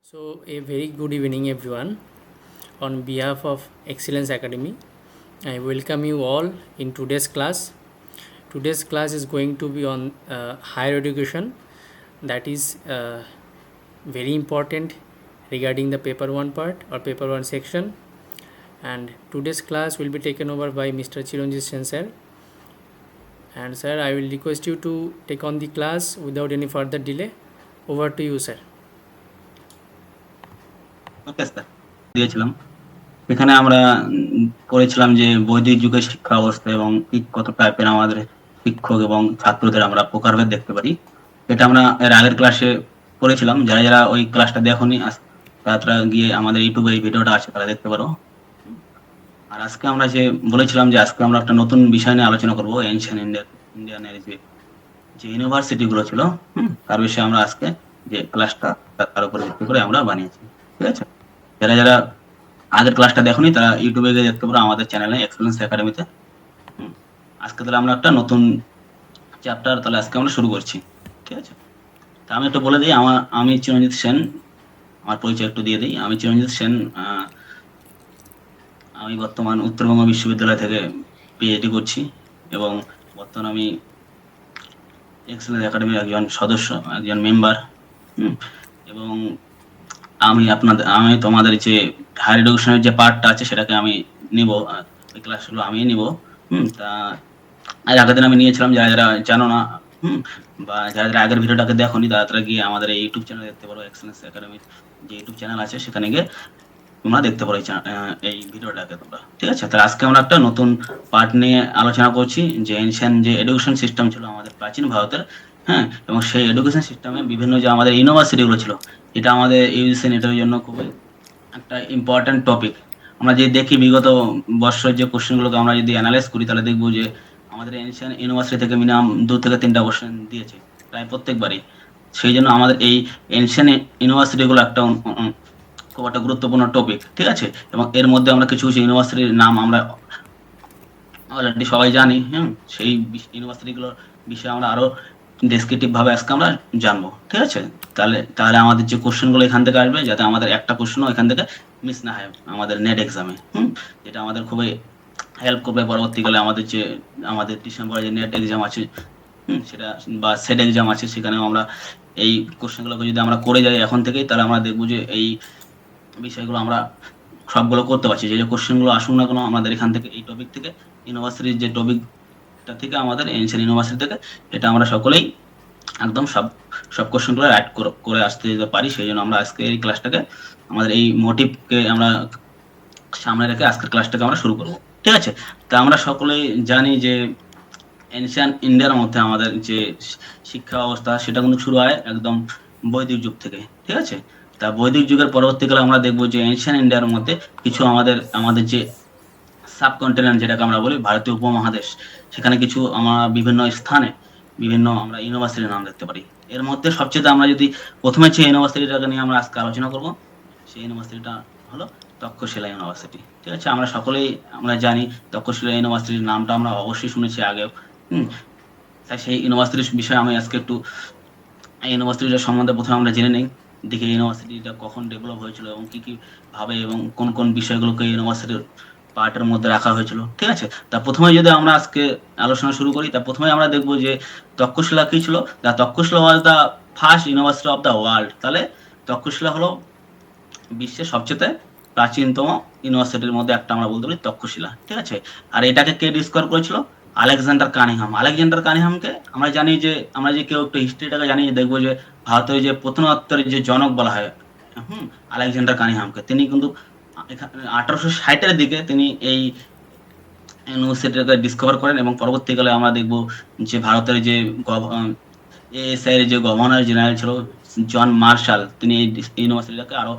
So, a very good evening, everyone. On behalf of Excellence Academy, I welcome you all in today's class. Today's class is going to be on higher education, that is very important regarding the paper 1 part or paper 1 section. And today's class will be taken over by Mr. Chiranjit Sen sir. And sir, I will request you to take on the class without any further delay. Over to you, sir. Okay sir, দিয়েছিলাম। এখানে আমরা পড়েছিলাম যে বৈদিক যুগের শিক্ষা ব্যবস্থা এবং ঠিক কত টাইপের আমাদের শিক্ষক এবং ছাত্রদের আমরা প্রকারভেদ দেখতে পারি। এটা আমরা এর আগের ক্লাসে পড়েছিলাম। যারা যারা ওই ক্লাসটা দেখোনি তারা গিয়ে আমাদের ইউটিউবে এই ভিডিওটা আছে, তারা দেখতে পারো। আর আজকে আমরা যে বলেছিলাম যে আজকে আমরা একটা নতুন বিষয় নিয়ে আলোচনা করবো, এনশিয়েন্ট ইন্ডিয়ানের যে ইউনিভার্সিটি গুলো ছিল, তার বিষয়ে আমরা আজকে যে ক্লাসটা তার উপর ভিত্তি করে আমরা বানিয়েছি। ঠিক আছে, যারা যারা আগের ক্লাসটা দেখোনি তারা ইউটিউবে গিয়ে দেখতে পারো আমাদের চ্যানেলে এক্সেলেন্স একাডেমিতে। আজকে তাহলে আমরা একটা নতুন চ্যাপ্টার তাহলে আজকে আমরা শুরু করছি। ঠিক আছে, তা আমি একটু বলে দিই, আমি চিরঞ্জিত সেন, আমার পরিচয় একটু দিয়ে দিই। আমি চিরঞ্জিত সেন, আমি বর্তমান উত্তরবঙ্গ বিশ্ববিদ্যালয় থেকে পিএইচডি করছি এবং বর্তমানে আমি এক্সেলেন্স একাডেমির একজন সদস্য, একজন মেম্বার। এবং আমি তোমাদের যে হায়ার এডুকেশনের যে পার্টটা আছে সেটাকে আমি নিব, ওই ক্লাসগুলো আমি নিব। তা এর আগের দিন আমি নিয়েছিলাম। যারা যারা জানো না বা যারা যারা আগের ভিডিওটাকে দেখোনি তারা গিয়ে আমাদের এই ইউটিউব চ্যানেল দেখতে পারো, এক্সেলেন্স একাডেমির যে ইউটিউব চ্যানেল আছে সেখানে গিয়ে তোমরা দেখতে পারো এই ভিডিওটাকে তোমরা। ঠিক আছে, তাহলে আজকে আমরা একটা নতুন পার্ট নিয়ে আলোচনা করছি যে এনশিয়েন্ট যে এডুকেশন সিস্টেম ছিল আমাদের প্রাচীন ভারতের। এবং সেই এডুকেশন সিস্টেমে বিভিন্ন যে আমাদের ইউনিভার্সিটিগুলো ছিল, এটা আমাদের ইউজিসি নেটের জন্য খুবই একটা ইম্পর্টেন্ট টপিক। আমরা যে দেখি বিগত বর্ষের যে কোশ্চেনগুলোকে আমরা যদি অ্যানালাইজ করি তাহলে দেখবো যে আমাদের এনশিয়েন্ট ইউনিভার্সিটি থেকে মিনিমাম 2 থেকে 3টা কোশ্চেন দিয়েছে প্রায় প্রত্যেকবারই। সেই জন্য আমাদের এই এনশিয়েন্ট ইউনিভার্সিটিগুলো একটা খুব একটা গুরুত্বপূর্ণ টপিক। ঠিক আছে, এবং এর মধ্যে আমরা কিছু কিছু ইউনিভার্সিটির নাম আমরা অলরেডি সবাই জানি। সেই ইউনিভার্সিটিগুলোর বিষয়ে আমরা আরো ডেসক্রিপটিভ ভাবে আজকে আমরা জানবো। ঠিক আছে, তাহলে তাহলে আমাদের যে কোশ্চেনগুলো এখান থেকে আসবে, যাতে আমাদের একটা কোশ্চেনও এখান থেকে মিস না হয় আমাদের নেট এক্সামে, যেটা আমাদের খুবই হেল্প করবে পরবর্তীকালে আমাদের ডিসেম্বরে যে নেট এক্সাম আছে, সেটা বা সেট এক্সাম আছে, সেখানেও আমরা এই কোশ্চেনগুলোকে যদি আমরা করে যাই এখন থেকেই, তাহলে আমরা দেখবো যে এই বিষয়গুলো আমরা সবগুলো করতে পারছি। যে কোশ্চেনগুলো আসুন না কেন আমাদের এখান থেকে, এই টপিক থেকে, ইউনিভার্সিটির যে টপিকটা থেকে আমাদের এনশিয়েন্ট ইউনিভার্সিটি থেকে, এটা আমরা সকলেই একদম সব কোশ্চেনগুলো অ্যাড করে আসতে যেতে পারি। সেই জন্য আমরা আজকে এই ক্লাসটাকে, আমাদের এই মোটিভকে আমরা সামনে রেখে আজকের ক্লাসটাকে আমরা শুরু করব। ঠিক আছে, তা আমরা সকলেই জানি যে এনশিয়েন্ট ইন্ডিয়ার মধ্যে আমাদের যে শিক্ষা ব্যবস্থা সেটা কিন্তু শুরু হয় একদম বৈদিক যুগ থেকে। ঠিক আছে, তা বৈদিক যুগের পরবর্তীকালে আমরা দেখবো যে এনশিয়েন্ট ইন্ডিয়ার মধ্যে কিছু আমাদের যে সাবকন্টিনেন্ট যেটাকে আমরা বলি ভারতীয় উপমহাদেশ, সেখানে কিছু আমরা বিভিন্ন স্থানে বিভিন্ন আমরা ইউনিভার্সিটির নাম দেখতে পারি। এর মধ্যে সবচেয়ে আমরা যদি প্রথমে যে ইউনিভার্সিটিটাকে নিয়ে আমরা আজকে আলোচনা করব, সেই ইউনিভার্সিটিটা হলো তক্ষশিলা ইউনিভার্সিটি। ঠিক আছে, আমরা সকলেই আমরা জানি তক্ষশিলা ইউনিভার্সিটির নামটা আমরা অবশ্যই শুনেছি আগেও। তাই সেই ইউনিভার্সিটির বিষয়ে আমি আজকে একটু এই ইউনিভার্সিটিটার সম্বন্ধে প্রথমে আমরা জেনে নিই, দেখি ইউনিভার্সিটিটা কখন ডেভেলপ হয়েছিল এবং কি কি ভাবে এবং কোন কোন বিষয়গুলোকে ইউনিভার্সিটির পার্টের মধ্যে রাখা হয়েছিল। ঠিক আছে, তা প্রথমে যদি আমরা আজকে আলোচনা শুরু করি, তা প্রথমে আমরা দেখবো যে তক্ষশিলা কি ছিল। Takshashila was the first university of the world. তাহলে তক্ষশিলা হলো বিশ্বের সবচেয়ে প্রাচীনতম ইউনিভার্সিটির মধ্যে একটা আমরা বলতে পারি তক্ষশিলা। ঠিক আছে, আর এটাকে কে ডিসকভার করেছিল? Alexander Cunningham. আলেকজান্ডার কানিংহামকে আমরা জানি যে, আমরা যে কেউ একটু হিস্ট্রিটাকে জানি, দেখবো যে ভারতের যে প্রত্নতত্ত্বের যে জনক বলা হয় আলেকজান্ডার কানিংহামকে। তিনি কিন্তু 1860-এর দিকে তিনি এই ইউনিভার্সিটিটাকে ডিসকভার করেন এবং পরবর্তীকালে আমরা দেখবো যে ভারতের যে এএসআই এর যে গভর্নর জেনারেল ছিল জন মার্শাল, তিনি এই ইউনিভার্সিটিটাকে আরো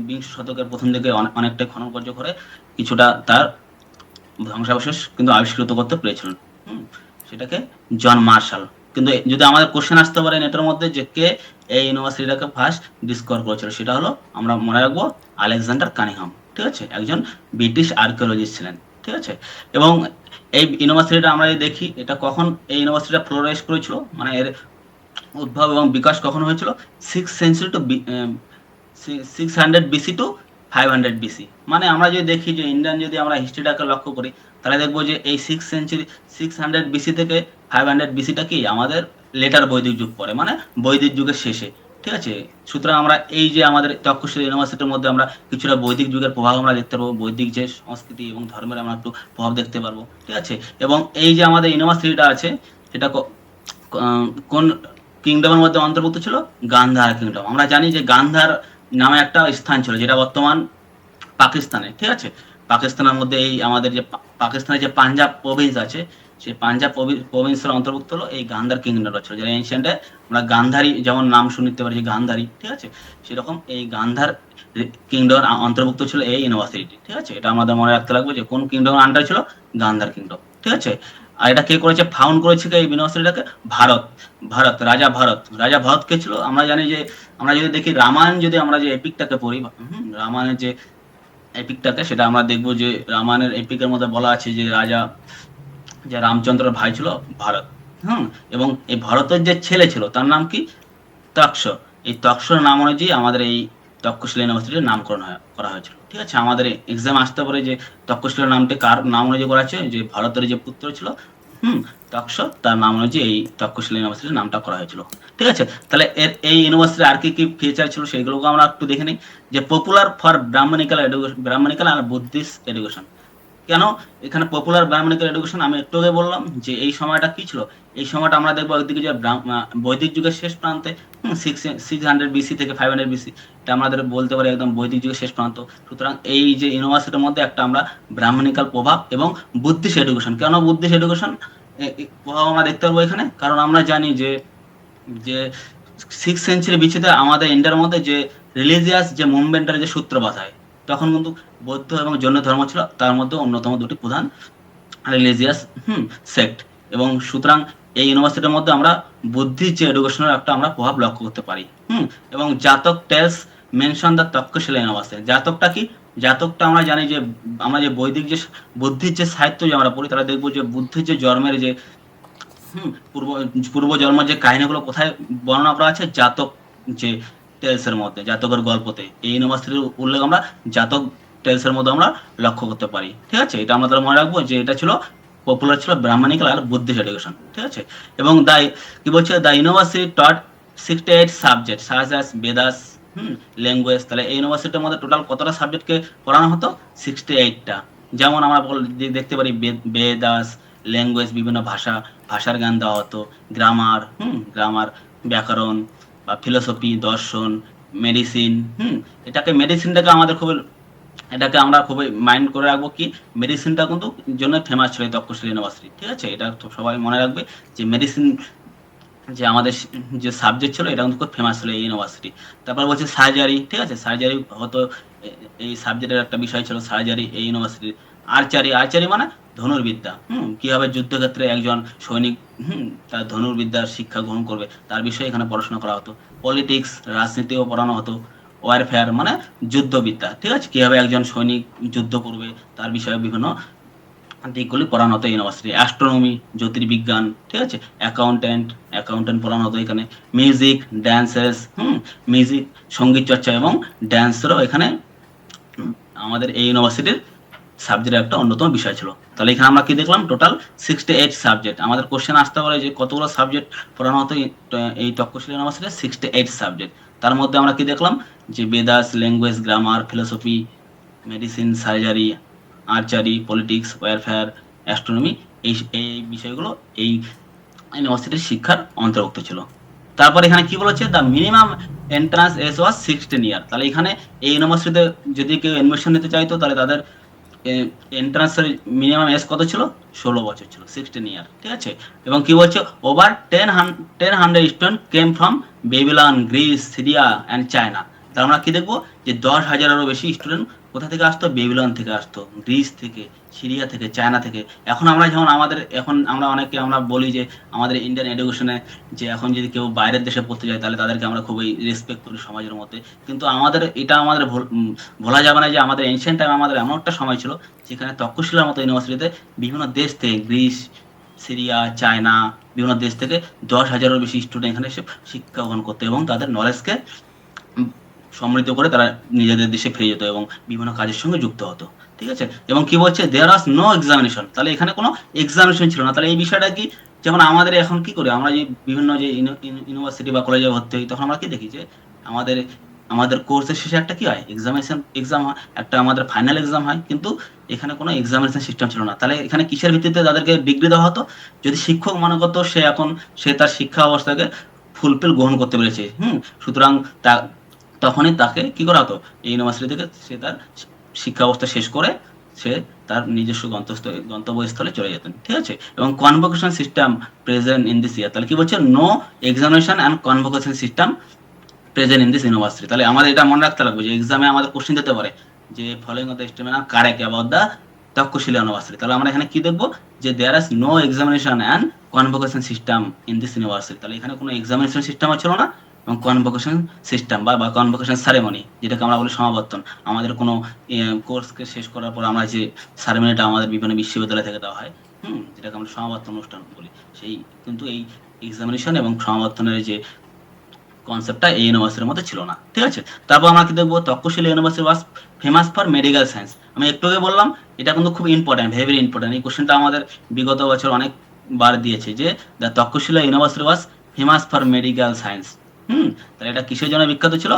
বিংশ শতকের প্রথম দিকে অনেকটাই খনন কার্য করে কিছুটা তার ধ্বংসাবশেষ কিন্তু আবিষ্কৃত করতে পেরেছিলেন। সেটাকে জন মার্শাল। কিন্তু যদি আমাদের কোশ্চেন আসতে পারে এটার মধ্যে যে কে এই ইউনিভার্সিটিটাকে ফার্স্ট ডিসকভার করেছিল, সেটা হলো আমরা মনে রাখবো আলেকজান্ডার কানিংহাম। ঠিক আছে, একজন ব্রিটিশ আর্কিওলজিস্ট ছিলেন। ঠিক আছে, এবং এই ইউনিভার্সিটিটা আমরা দেখি এটা কখন এই ইউনিভার্সিটিটা ফ্লোরাইজ করেছিল, মানে এর উদ্ভব এবং বিকাশ কখন হয়েছিল? 6th century to 600 BC to 500 BC. মানে আমরা যদি দেখি যে ইন্ডিয়ান যদি আমরা হিস্ট্রিটাকে লক্ষ্য করি, তাহলে দেখবো যে এই 600 বিসি থেকে 500 বিসিটা কি আমাদের লেটার বৈদিক যুগ পড়ে, মানে বৈদিক যুগের শেষে। ঠিক আছে, সুতরাং আমরা এই যে আমাদের তক্ষশিলা ইউনিভার্সিটির মধ্যে আমরা কিছুটা বৈদিক যুগের প্রভাব আমরা দেখতে পারবো, বৈদিক যে সংস্কৃতি এবং ধর্মের আমরা একটু প্রভাব দেখতে পারবো। ঠিক আছে, এবং এই যে আমাদের ইউনিভার্সিটিটা আছে সেটা কোন কিংডমের মধ্যে অন্তর্ভুক্ত ছিল? গান্ধার কিংডম। আমরা জানি যে গান্ধার নামে একটা স্থান ছিল যেটা বর্তমান পাকিস্তানে। ঠিক আছে, পাকিস্তানের মধ্যে এই আমাদের যে পাকিস্তানের যে পাঞ্জাব প্রভিন্স আছে, সেই পাঞ্জাব প্রভিন্সের অন্তর্ভুক্ত হলো এই গান্ধার কিংডমটা ছিল, যেটা এনশিয়েন্টে আমরা গান্ধারী যেমন নাম শুনতে পারি যে গান্ধারী। ঠিক আছে, সেরকম এই গান্ধার কিংডম অন্তর্ভুক্ত ছিল এই ইউনিভার্সিটি। ঠিক আছে, এটা আমাদের মনে রাখতে লাগবে যে কোন কিংডমের আন্ডার ছিল? গান্ধার কিংডম। ঠিক আছে, আর এটা কে করেছে? ফাউন্ড করেছে এই ইউনিভার্সিটিটাকে ভারত। রাজা ভরত কে ছিল? আমরা জানি যে আমরা যদি দেখি রামায়ণ, যদি আমরা যে এপিকটাকে পড়ি, রামায়ণের যে এপিকটাকে, সেটা আমরা দেখবো যে রামায়ণের এপিকের মধ্যে বলা আছে যে রাজা যে রামচন্দ্রের ভাই ছিল ভারত। এবং এই ভরতের যে ছেলে ছিল তার নাম কি? তক্ষ। এই তক্ষর নাম অনুযায়ী আমাদের এই তক্ষশিলা ইউনিভার্সিটির নামকরণ করা হয়েছিল। ঠিক আছে, আমাদের এক্সাম আসতে পারে যে তক্ষশিলা নামটি কার নাম অনুযায়ী করা হয়েছে? যে ভারতের যে পুত্র ছিল তক্ষ, তার নাম অনুযায়ী এই তক্ষশিলা ইউনিভার্সিটির নামটা করা হয়েছিল। ঠিক আছে, তাহলে এই ইউনিভার্সিটির আর কি কি ফিচার ছিল সেগুলোকে আমরা একটু দেখে নিই। যে পপুলার ফর ব্রাহ্মণিক্যাল আর বুদ্ধিস্ট এডুকেশন। কেন এখানে পপুলার ব্রাহ্মণিক্যাল এডুকেশন? আমি একটু আগে বললাম যে এই সময়টা কি ছিল, এই সময়টা আমরা দেখবো একদিকে যে বৈদিক যুগের শেষ প্রান্তে, 600 বিসি থেকে 500 বিসি, এটা আমাদের বলতে পারি একদম বৈদিক যুগের শেষ প্রান্ত। সুতরাং এই যে ইউনিভার্সিটির মধ্যে একটা আমরা ব্রাহ্মণিক্যাল প্রভাব এবং বুদ্ধিস্ট এডুকেশন, কেন বুদ্ধিস্ট এডুকেশন প্রভাব আমরা দেখতে পারবো এখানে? কারণ আমরা জানি যে যে 6th সেঞ্চুরি বিচিতে আমাদের ইন্ডিয়ার মধ্যে যে রিলিজিয়াস যে মুভমেন্টের যে সূত্রপাত হয়, তখন কিন্তু বৌদ্ধ এবং জৈন ধর্ম ছিল তার মধ্যে অন্যতম দুটি প্রধান রিলিজিয়াস সেক্ট। এবং সুতরাং এই ইউনিভার্সিটির মধ্যে আমরা বুদ্ধির যে এডুকেশনের একটা আমরা প্রভাব লক্ষ্য করতে পারি। এবং Jataka tales mention the Takshashila university. জাতকটা কি? জাতকটা আমরা জানি যে আমরা যে বৈদিক যে বুদ্ধির যে সাহিত্য যে আমরা পড়ি, তারা দেখবো যে বুদ্ধির যে জন্মের যে পূর্ব জন্ম যে কাহিনীগুলো কোথায় বর্ণনা করা আছে? জাতক যে টেলসের মধ্যে, জাতকের গল্পতে। এই ইউনিভার্সিটির উল্লেখ আমরা জাতক টেলসের মধ্যে আমরা লক্ষ্য করতে পারি। ঠিক আছে, এটা আমরা তাহলে মনে রাখবো যে এটা ছিল পপুলার ছিল ব্রাহ্মণিক্যাল আর বুদ্ধিস্ট এডুকেশন। ঠিক আছে, এবং কি বলছে? দ্য ইউনিভার্সিটি টট 68 সাবজেক্ট সাজ অ্যাজ বেদাস, ল্যাঙ্গুয়েজ। তাহলে এই ইউনিভার্সিটির মধ্যে টোটাল কতটা সাবজেক্টকে পড়ানো হতো? 68টা। যেমন আমরা দেখতে পারি বেদাস, ল্যাঙ্গুয়েজ, বিভিন্ন ভাষার জ্ঞান দেওয়া হতো, গ্রামার, ব্যাকরণ বা ফিলোসফি, দর্শন, মেডিসিন। মেডিসিনটাকে এটাকে আমরা খুবই মাইন্ড করে রাখবো কি মেডিসিনটা কিন্তু জন্য ফেমাস ছিল তক্ষশিলা ইউনিভার্সিটি। ঠিক আছে, এটা সবাই মনে রাখবে যে মেডিসিন যে আমাদের যে সাবজেক্ট ছিল এটা কিন্তু খুব ফেমাস ছিল এই ইউনিভার্সিটি। তারপর বলছে সার্জারি। ঠিক আছে, সার্জারি হতো, এই সাবজেক্টের একটা বিষয় ছিল সার্জারি এই ইউনিভার্সিটির। আর্চারি মানে ধনুর্বিদ্যা। কিভাবে যুদ্ধক্ষেত্রে একজন সৈনিক তার ধনুর্বিদ্যার শিক্ষা গ্রহণ করবে তার বিষয়ে এখানে পড়াশোনা করা হতো। পলিটিক্স, রাজনীতিও পড়ানো হতো। ওয়ারফেয়ার মানে যুদ্ধবিদ্যা। ঠিক আছে, কিভাবে একজন সৈনিক যুদ্ধ করবে তার বিষয়ে বিভিন্ন দিকগুলি পড়ানো হতো ইউনিভার্সিটি। অ্যাস্ট্রোনমি, জ্যোতির্বিজ্ঞান। ঠিক আছে, অ্যাকাউন্টেন্ট পড়ানো হতো এখানে। মিউজিক, ড্যান্সেস, মিউজিক, সঙ্গীত চর্চা এবং ড্যান্সেরও এখানে আমাদের এই ইউনিভার্সিটির সাবজেক্টের একটা অন্যতম বিষয় ছিল। তাহলে এখানে আমরা কি দেখলাম? Total 68 subject. আমাদের কোশ্চেন আসতে পারে যে কতগুলো সাবজেক্ট পড়ানো হতো এই তক্ষশিলা ইউনিভার্সিটির? 68 সাবজেক্ট। তার মধ্যে আমরা কি দেখলাম? যে Vedas, language, grammar, philosophy, medicine, surgery, archery, politics, warfare, astronomy, এই বিষয়গুলো এই ইউনিভার্সিটির শিক্ষার অন্তর্ভুক্ত ছিল। তারপর এখানে কি বলেছে? The minimum entrance age was 16 year. তাহলে এখানে এই ইউনিভার্সিটিতে যদি কেউ এডমিশন নিতে চাইতো তাহলে তাদের এন্ট্রান্সের মিনিমাম এজ কত ছিল? 16 বছর ছিল, 16 ইয়ার। ঠিক আছে, এবং কি বলছে? Over 1000 student came from Babylon, Greece, Syria and China. তাহলে আমরা কি দেখবো? যে 10,000-এরও বেশি স্টুডেন্ট কোথা থেকে আসতো? বেবিলন থেকে আসতো, গ্রিস থেকে, সিরিয়া থেকে, চায়না থেকে। এখন আমরা অনেকে আমরা বলি যে আমাদের ইন্ডিয়ান এডুকেশনে যে এখন যদি কেউ বাইরের দেশে পড়তে যায় তাহলে তাদেরকে আমরা খুবই রেসপেক্ট করি সমাজের মধ্যে। কিন্তু আমাদের ভোলা যাবে না যে আমাদের এনশিয়েন্ট টাইমে আমাদের এমন একটা সময় ছিল যেখানে তক্ষশিলার মতো ইউনিভার্সিটিতে বিভিন্ন দেশ থেকে, গ্রিস, সিরিয়া, চায়না, বিভিন্ন দেশ থেকে 10,000-এরও বেশি স্টুডেন্ট এখানে এসে শিক্ষা গ্রহণ করতো এবং তাদের নলেজকে সমৃদ্ধ করে তারা নিজেদের দেশে ফিরে যেত এবং বিভিন্ন কাজের সঙ্গে যুক্ত হতো। ঠিক আছে, এবং কি বলছে দেয়ার ওয়াজ নো এক্সামিনেশন, তাহলে এখানে কোনো এক্সামিনেশন ছিল না। তাহলে এই বিষয়টা কি, যেমন আমাদের এখন কি করে আমরা যে বিভিন্ন যে ইউনিভার্সিটি বা কলেজে ভর্তি হই, তখন আমরা কি দেখি যে আমাদের আমাদের কোর্সের শেষে একটা কি হয়, এক্সাম হয়, একটা আমাদের ফাইনাল এক্সাম হয়, কিন্তু এখানে কোনো এক্সামিনেশন সিস্টেম ছিল না। তাহলে এখানে কিসের ভিত্তিতে তাদেরকে ডিগ্রি দেওয়া হতো? যদি শিক্ষক মনে করতো সে তার শিক্ষা অবস্থাকে ফুলফিল গ্রহণ করতে পেরেছে, সুতরাং তখনই তাকে কি করা হতো, এই ইউনিভার্সিটি থেকে সে তার শিক্ষা অবস্থা শেষ করে সে তার নিজস্ব গন্তব্যস্থলে চলে যেতেন। ঠিক আছে, এবং convocation system present in this year, তাহলে কি বলছে, no examination and convocation system present in this university. তাহলে আমাদের এটা মনে রাখতে লাগবে যে এক্সামে আমাদের কোশ্চেন দিতে পারে যে following of the statement are correct about the Takshashila university. তাহলে আমরা এখানে কি দেখবো, যে there is no examination and convocation system in this university. তাহলে এখানে কোনো এক্সামিনেশন সিস্টেমও ছিল না, এবং কনভোকেশন সিস্টেম বা কনভোকেশন সেরেমনি, যেটাকে আমরা বলি সমাবর্তন, আমাদের কোনো কোর্সকে শেষ করার পর আমরা যে সেরেমনিটা আমাদের বিভিন্ন বিশ্ববিদ্যালয় থেকে দেওয়া হয়, যেটাকে আমরা সমাবর্তন অনুষ্ঠান বলি, সেই কিন্তু এই এক্সামিনেশন এবং সমাবর্তনের যে কনসেপ্টটা এই ইউনিভার্সিটির মধ্যে ছিল না। ঠিক আছে, তারপর আমরা কি দেখবো, Takshashila university was famous for medical science. আমি একটু আগে বললাম, এটা কিন্তু খুব ইম্পর্টেন্ট, ভেরি ইম্পর্টেন্ট। এই কোশ্চেনটা আমাদের বিগত বছর অনেকবার দিয়েছে যে the Takshashila university was famous for medical science. তাহলে এটা কিসের জন্য বিখ্যাত ছিল?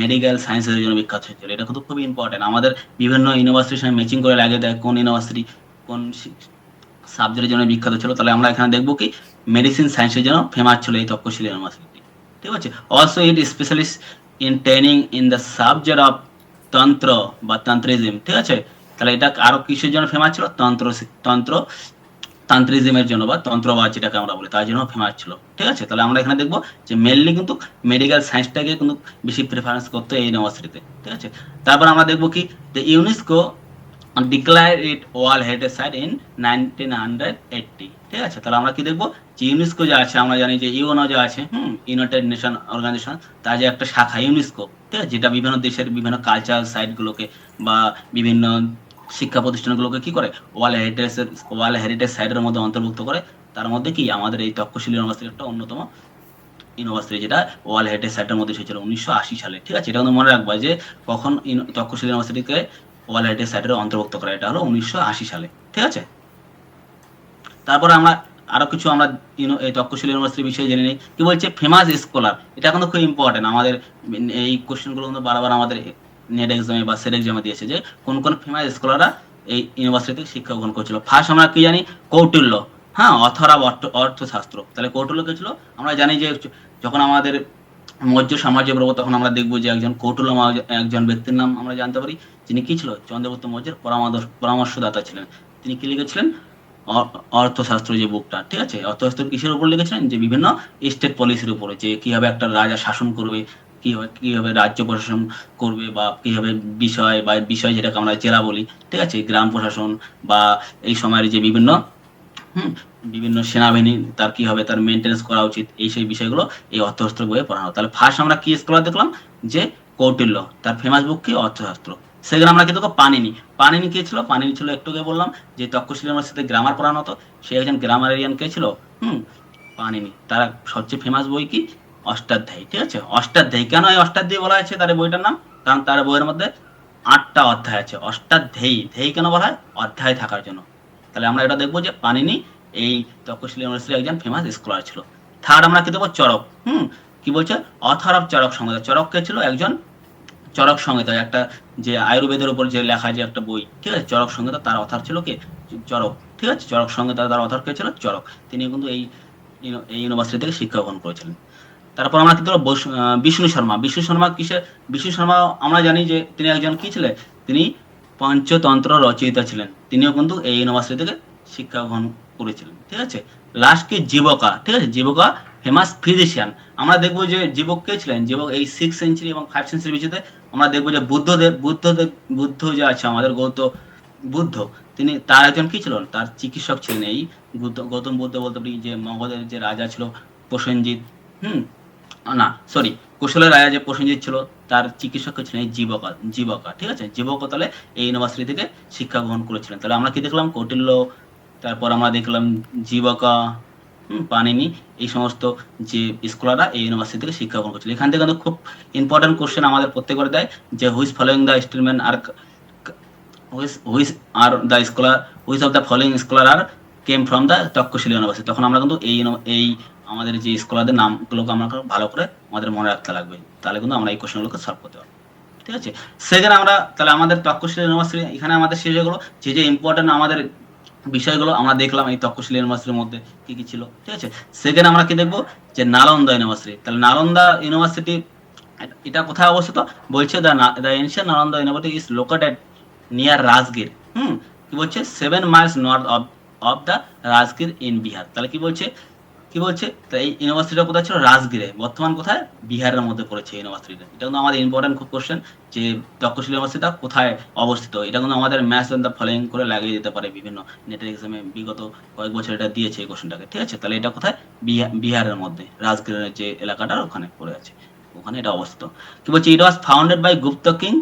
মেডিকেল সায়েন্সের জন্য বিখ্যাত ছিল। এটা কিন্তু খুবই ইম্পর্টেন্ট, আমাদের বিভিন্ন ইউনিভার্সিটির সঙ্গে ম্যাচিং করে লাগিয়ে দেয় কোন ইউনিভার্সিটি কোন সাবজেক্টের জন্য বিখ্যাত ছিল। তাহলে আমরা এখানে দেখবো কি মেডিসিন সায়েন্সের জন্য ফেমাস ছিল এই তক্ষশিলা ইউনিভার্সিটি। ঠিক আছে, also it specialist in training in the subject of তন্ত্র বা তন্ত্রিজম। ঠিক আছে, তাহলে এটা আরো কিসের জন্য ফেমাস ছিল? তান্ত্রিজমের জন্য বা তন্ত্রবাদ যেটাকে আমরা বলি, তার জন্য ফেমাস ছিল। ঠিক আছে, তাহলে আমরা এখানে দেখবো যে মেনলি কিন্তু মেডিকেল সায়েন্সটাকে কিন্তু বেশি প্রেফারেন্স করতো এই ইউনিভার্সিটিতে। ঠিক আছে, তারপর আমরা দেখবো কি the UNESCO declare it world heritage site in 1980। ঠিক আছে, তাহলে আমরা কি দেখবো, যে ইউনেস্কো যা আছে, আমরা জানি যে ইউএনও যা আছে, ইউনাইটেড নেশন অর্গানাইজেশন, তার যে একটা শাখা ইউনেস্কো, ঠিক আছে, যেটা বিভিন্ন দেশের বিভিন্ন কালচারাল সাইটগুলোকে বা বিভিন্ন শিক্ষা প্রতিষ্ঠানগুলোকে কি করে ওয়ার্ল্ড হেরিটেজ সাইটের মধ্যে অন্তর্ভুক্ত করে। তার মধ্যে কি আমাদের এই তক্ষশিলা ইউনিভার্সিটি একটা অন্যতম ইউনিভার্সিটি, যেটা ওয়ার্ল্ড হেরিটেজ সাইটের মধ্যে এসেছিল 1980 সালে। ঠিক আছে, এটা কিন্তু মনে রাখবা যে কখন তক্ষশিলা ইউনিভার্সিটিকে ওয়ার্ল্ড হেরিটেজ সাইটের অন্তর্ভুক্ত করা, এটা হলো 1980 সালে। ঠিক আছে, তারপরে আমরা আরো কিছু আমরা এই তক্ষশিলা ইউনিভার্সিটির বিষয়ে জেনে নিই। কি বলছে, ফেমাস স্কলার, এটা কিন্তু খুব ইম্পর্টেন্ট, আমাদের এই কোশ্চেনগুলো কিন্তু বারবার আমাদের নেট এক্সামে বা সেট এক্সামে দিয়েছে যে কোন কোন ফেমাস স্কলাররা এই ইউনিভার্সিটিতে শিক্ষা গ্রহণ করছিল। ফার্স্ট আমরা কি জানি, কৌটিল্য, অথর অফ অর্থশাস্ত্র। তাহলে কৌটিল্য কে ছিল? আমরা জানি যে যখন আমাদের মৌর্য সাম্রাজ্য প্রবর্তন, তখন আমরা দেখবো যে কৌটিল্য একজন ব্যক্তির নাম আমরা জানতে পারি, যিনি কি ছিল, চন্দ্রগুপ্ত মৌর্যের পরামর্শদাতা ছিলেন। তিনি কি লিখেছিলেন? অর্থশাস্ত্র যে বুকটা। ঠিক আছে, অর্থশাস্ত্র কিসের উপর লিখেছিলেন? যে বিভিন্ন স্টেট পলিসির উপরে, যে কিভাবে একটা রাজা শাসন করবে, কিভাবে রাজ্য প্রশাসন করবে, বা কিভাবে বিষয় যেটাকে আমরা জেলা বলি, ঠিক আছে, গ্রাম প্রশাসন বা এই সময়ের যে বিভিন্ন সেনাবাহিনী তার কি হবে, তার মেনটেন্স করা উচিত, এই সেই বিষয়গুলো এই অর্থশাস্ত্র বইয়ে পড়ানো। তাহলে ফার্স্ট আমরা কি স্কলার দেখলাম, যে কৌটিল্য, তার ফেমাস বুক কি, অর্থশাস্ত্র। সেখানে আমরা কি দেখো, পানিনি কে ছিল? পানিনি ছিল, একটু আগে বললাম যে তক্ষশিলা ইউনিভার্সিটিতে গ্রামার পড়ানো হতো, সে একজন গ্রামারিয়ান কে ছিল, পানিনি। তার সবচেয়ে ফেমাস বই কি, অষ্টাধ্যায়ী। ঠিক আছে, অষ্টাধ্যায়ী, কেন এই অষ্টাধ্যায়ী বলা হয়েছে তার বইটার নাম? কারণ তার বইয়ের মধ্যে 8টা অধ্যায় আছে। অষ্টাধ্যায়ী কেন বলা হয়? অধ্যায় থাকার জন্য। তাহলে আমরা এটা দেখবো যে পানিনি এই তক্ষশিলা ইউনিভার্সিটির একজন ফেমাস স্কলার ছিল। থার্ড আমরা কি দেখবো, চরক। কি বলছে, অথর অফ চরক সংহিতা। চরক কে ছিল? একজন চরক সংহিতা, একটা যে আয়ুর্বেদের উপর যে লেখা যে একটা বই, ঠিক আছে, চরক সংহিতা, তার অথর ছিল কে? চরক। ঠিক আছে, চরক সংহিতা তার অথর কে ছিল? চরক। তিনি কিন্তু এই ইউনিভার্সিটি থেকে শিক্ষা গ্রহণ করেছিলেন। তারপর আমরা কি দেখবো, বিষ্ণু শর্মা। বিষ্ণু শর্মা আমরা জানি যে তিনি একজন কি ছিলেন, তিনি পঞ্চতন্ত্র রচয়িতা ছিলেন। তিনিও কিন্তু এই ইউনিভার্সিটি থেকে শিক্ষা গ্রহণ করেছিলেন। ঠিক আছে, লাস্ট কি, জীবকা। ঠিক আছে, জীবকা ফেমাস ফিজিশিয়ান। আমরা দেখবো যে জীবক কে ছিলেন? জীবক এই 6th সেঞ্চুরি এবং 5th সেঞ্চুরি বিষয়তে আমরা দেখবো যে বুদ্ধ যে আছে আমাদের বুদ্ধ, তিনি তার একজন কি ছিলেন? তার চিকিৎসক ছিলেন। এই গৌতম বুদ্ধ বলতে পারি যে মগধের যে রাজা ছিল প্রসেনজিৎ, কুশলের রাজা যে প্রসেনজিৎ ছিল, তার চিকিৎসক ছিলেন এই জীবকা। ঠিক আছে, জীবকা তাহলে এই ইউনিভার্সিটি থেকে শিক্ষা গ্রহণ করেছিলেন। তাহলে আমরা কি দেখলাম, কৌটিল্য, তারপর আমরা দেখলাম জীবকা, পানিনি, এই সমস্ত যে স্কলাররা এই ইউনিভার্সিটি থেকে শিক্ষা গ্রহণ করছিল। এখান থেকে কিন্তু খুব ইম্পর্টেন্ট কোশ্চেন আমাদের প্রত্যেকবার দেয় যে which following the statement are which are the scholar which of the following scholar are came from the Takshashila university. তখন আমরা কিন্তু এই আমাদের যে স্কলারদের নামগুলোকে আমরা ভালো করে আমাদের মনে রাখতে লাগবে, তাহলে কিন্তু আমরা এই কোশ্চেনগুলোকে সলভ করতে পারবো। ঠিক আছে, সেখানে আমরা তাহলে আমাদের তক্ষশিলা ইউনিভার্সিটি এখানে আমাদের শেষ হয়ে গেলো। যে ইম্পর্টেন্ট আমাদের বিষয়গুলো আমরা দেখলাম এই তক্ষশিলা ইউনিভার্সিটির মধ্যে কি কি ছিল। ঠিক আছে, সেখানে আমরা কি দেখবো যে নালন্দা ইউনিভার্সিটি। তাহলে নালন্দা ইউনিভার্সিটি এটা কোথায় অবস্থিত বলছে, the ancient Nalanda university is located near Rajgir. কি বলছে 7 miles north of the Rajgir in Bihar. তাহলে কি বলছে এই ইউনিভার্সিটিটা কোথায় ছিল? রাজগীরে। বর্তমান কোথায়? বিহারের মধ্যে পড়েছে ইউনিভার্সিটিটা। এটা কিন্তু আমাদের ইম্পর্টেন্ট খুব কোশ্চেন যে তক্ষশিলা ইউনিভার্সিটিটা কোথায় অবস্থিত। এটা কিন্তু আমাদের ম্যাচ অন দ্য ফলোইং করে লাগিয়ে দিতে পারে বিভিন্ন নেটের এক্সামে, বিগত কয়েক বছর এটা দিয়েছে এই কোশ্চেনটাকে। ঠিক আছে, তাহলে এটা কোথায়? বিহারের মধ্যে রাজগীরের যে এলাকাটা ওখানে পড়ে আছে, ওখানে এটা অবস্থিত। কি বলছে? It was founded by Gupta king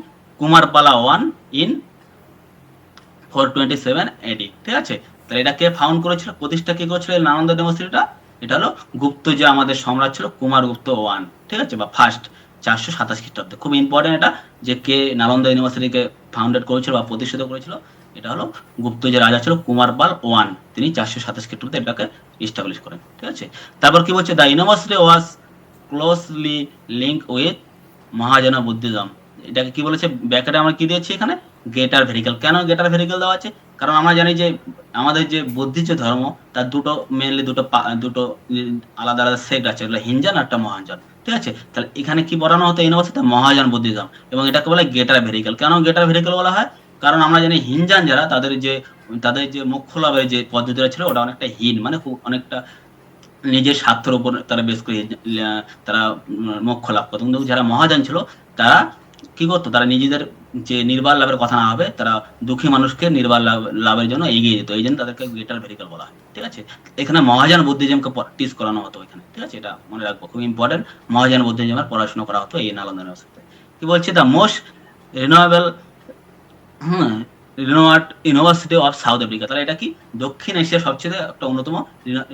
Kumarapala one in 427 AD। ঠিক আছে, তাহলে এটা কে ফাউন্ড করেছিল, প্রতিষ্ঠা কে করেছিল নালন্দা ইউনিভার্সিটিটা? এটা হলো গুপ্ত যে আমাদের সম্রাট ছিল কুমারগুপ্ত ওয়ান। ঠিক আছে, বা ফার্স্ট 427 খ্রিস্টাব্দে। খুব ইম্পর্টেন্ট এটা যে কে নালন্দা ইউনিভার্সিটিকে ফাউন্ডেড করেছিল বা প্রতিষ্ঠিত করেছিল। এটা হলো গুপ্ত যে রাজা ছিল কুমারপাল ওয়ান, তিনি 427 খ্রিস্টাব্দে এটাকে এস্টাবলিশ করেন। ঠিক আছে, তারপর কি বলছে? The university was closely link with Mahayana Buddhism. এটাকে কি বলেছে? ব্যাকেটে আমরা কি দিয়েছি এখানে? গেটার ভেরিকেল। কেন গেটার ভেরিকেল দেওয়া আছে? কারণ আমরা জানি যে আমাদের যে বুদ্ধিজ ধর্ম তার মেনলি দুটো আলাদা আলাদা সেক্ট আছে, হিনজান আর একটা মহাযান। ঠিক আছে, তাহলে এখানে কি পড়ানো হতো ইউনিভার্সিটিতে? মহাযান বুদ্ধিজম, এবং এটাকে বলে গেটার ভেরিকেল। কেন গেটার ভেরিকেল বলা হয়? কারণ আমরা জানি হিনজান যারা তাদের যে মোক্ষ লাভের যে পদ্ধতিটা ছিল ওটা অনেকটা হীন, মানে খুব অনেকটা নিজের স্বার্থের উপর তারা বেশ করে তারা মোক্ষ লাভ করতো। কিন্তু যারা মহাযান ছিল তারা কি করতো? তারা নিজেদের যে নির্বাণ লাভের কথা না হবে, তারা দুঃখী মানুষকে নির্বাণ লাভের জন্য এগিয়ে যেত। এই জন্য তাদেরকে গেটার ভেরিকেল বলা হয়। ঠিক আছে, এখানে মহাযান বুদ্ধিজমকে টিচ করানো হতো এখানে। ঠিক আছে, এটা মনে রাখবো, খুব ইম্পর্টেন্ট। মহাযান বুদ্ধিজমের পড়াশোনা করা হতো এই নালন্দা ইউনিভার্সিটিতে। কি বলছে? The most renewable renowned university of South Africa. তাহলে এটা কি? দক্ষিণ এশিয়ার সবচেয়ে একটা অন্যতম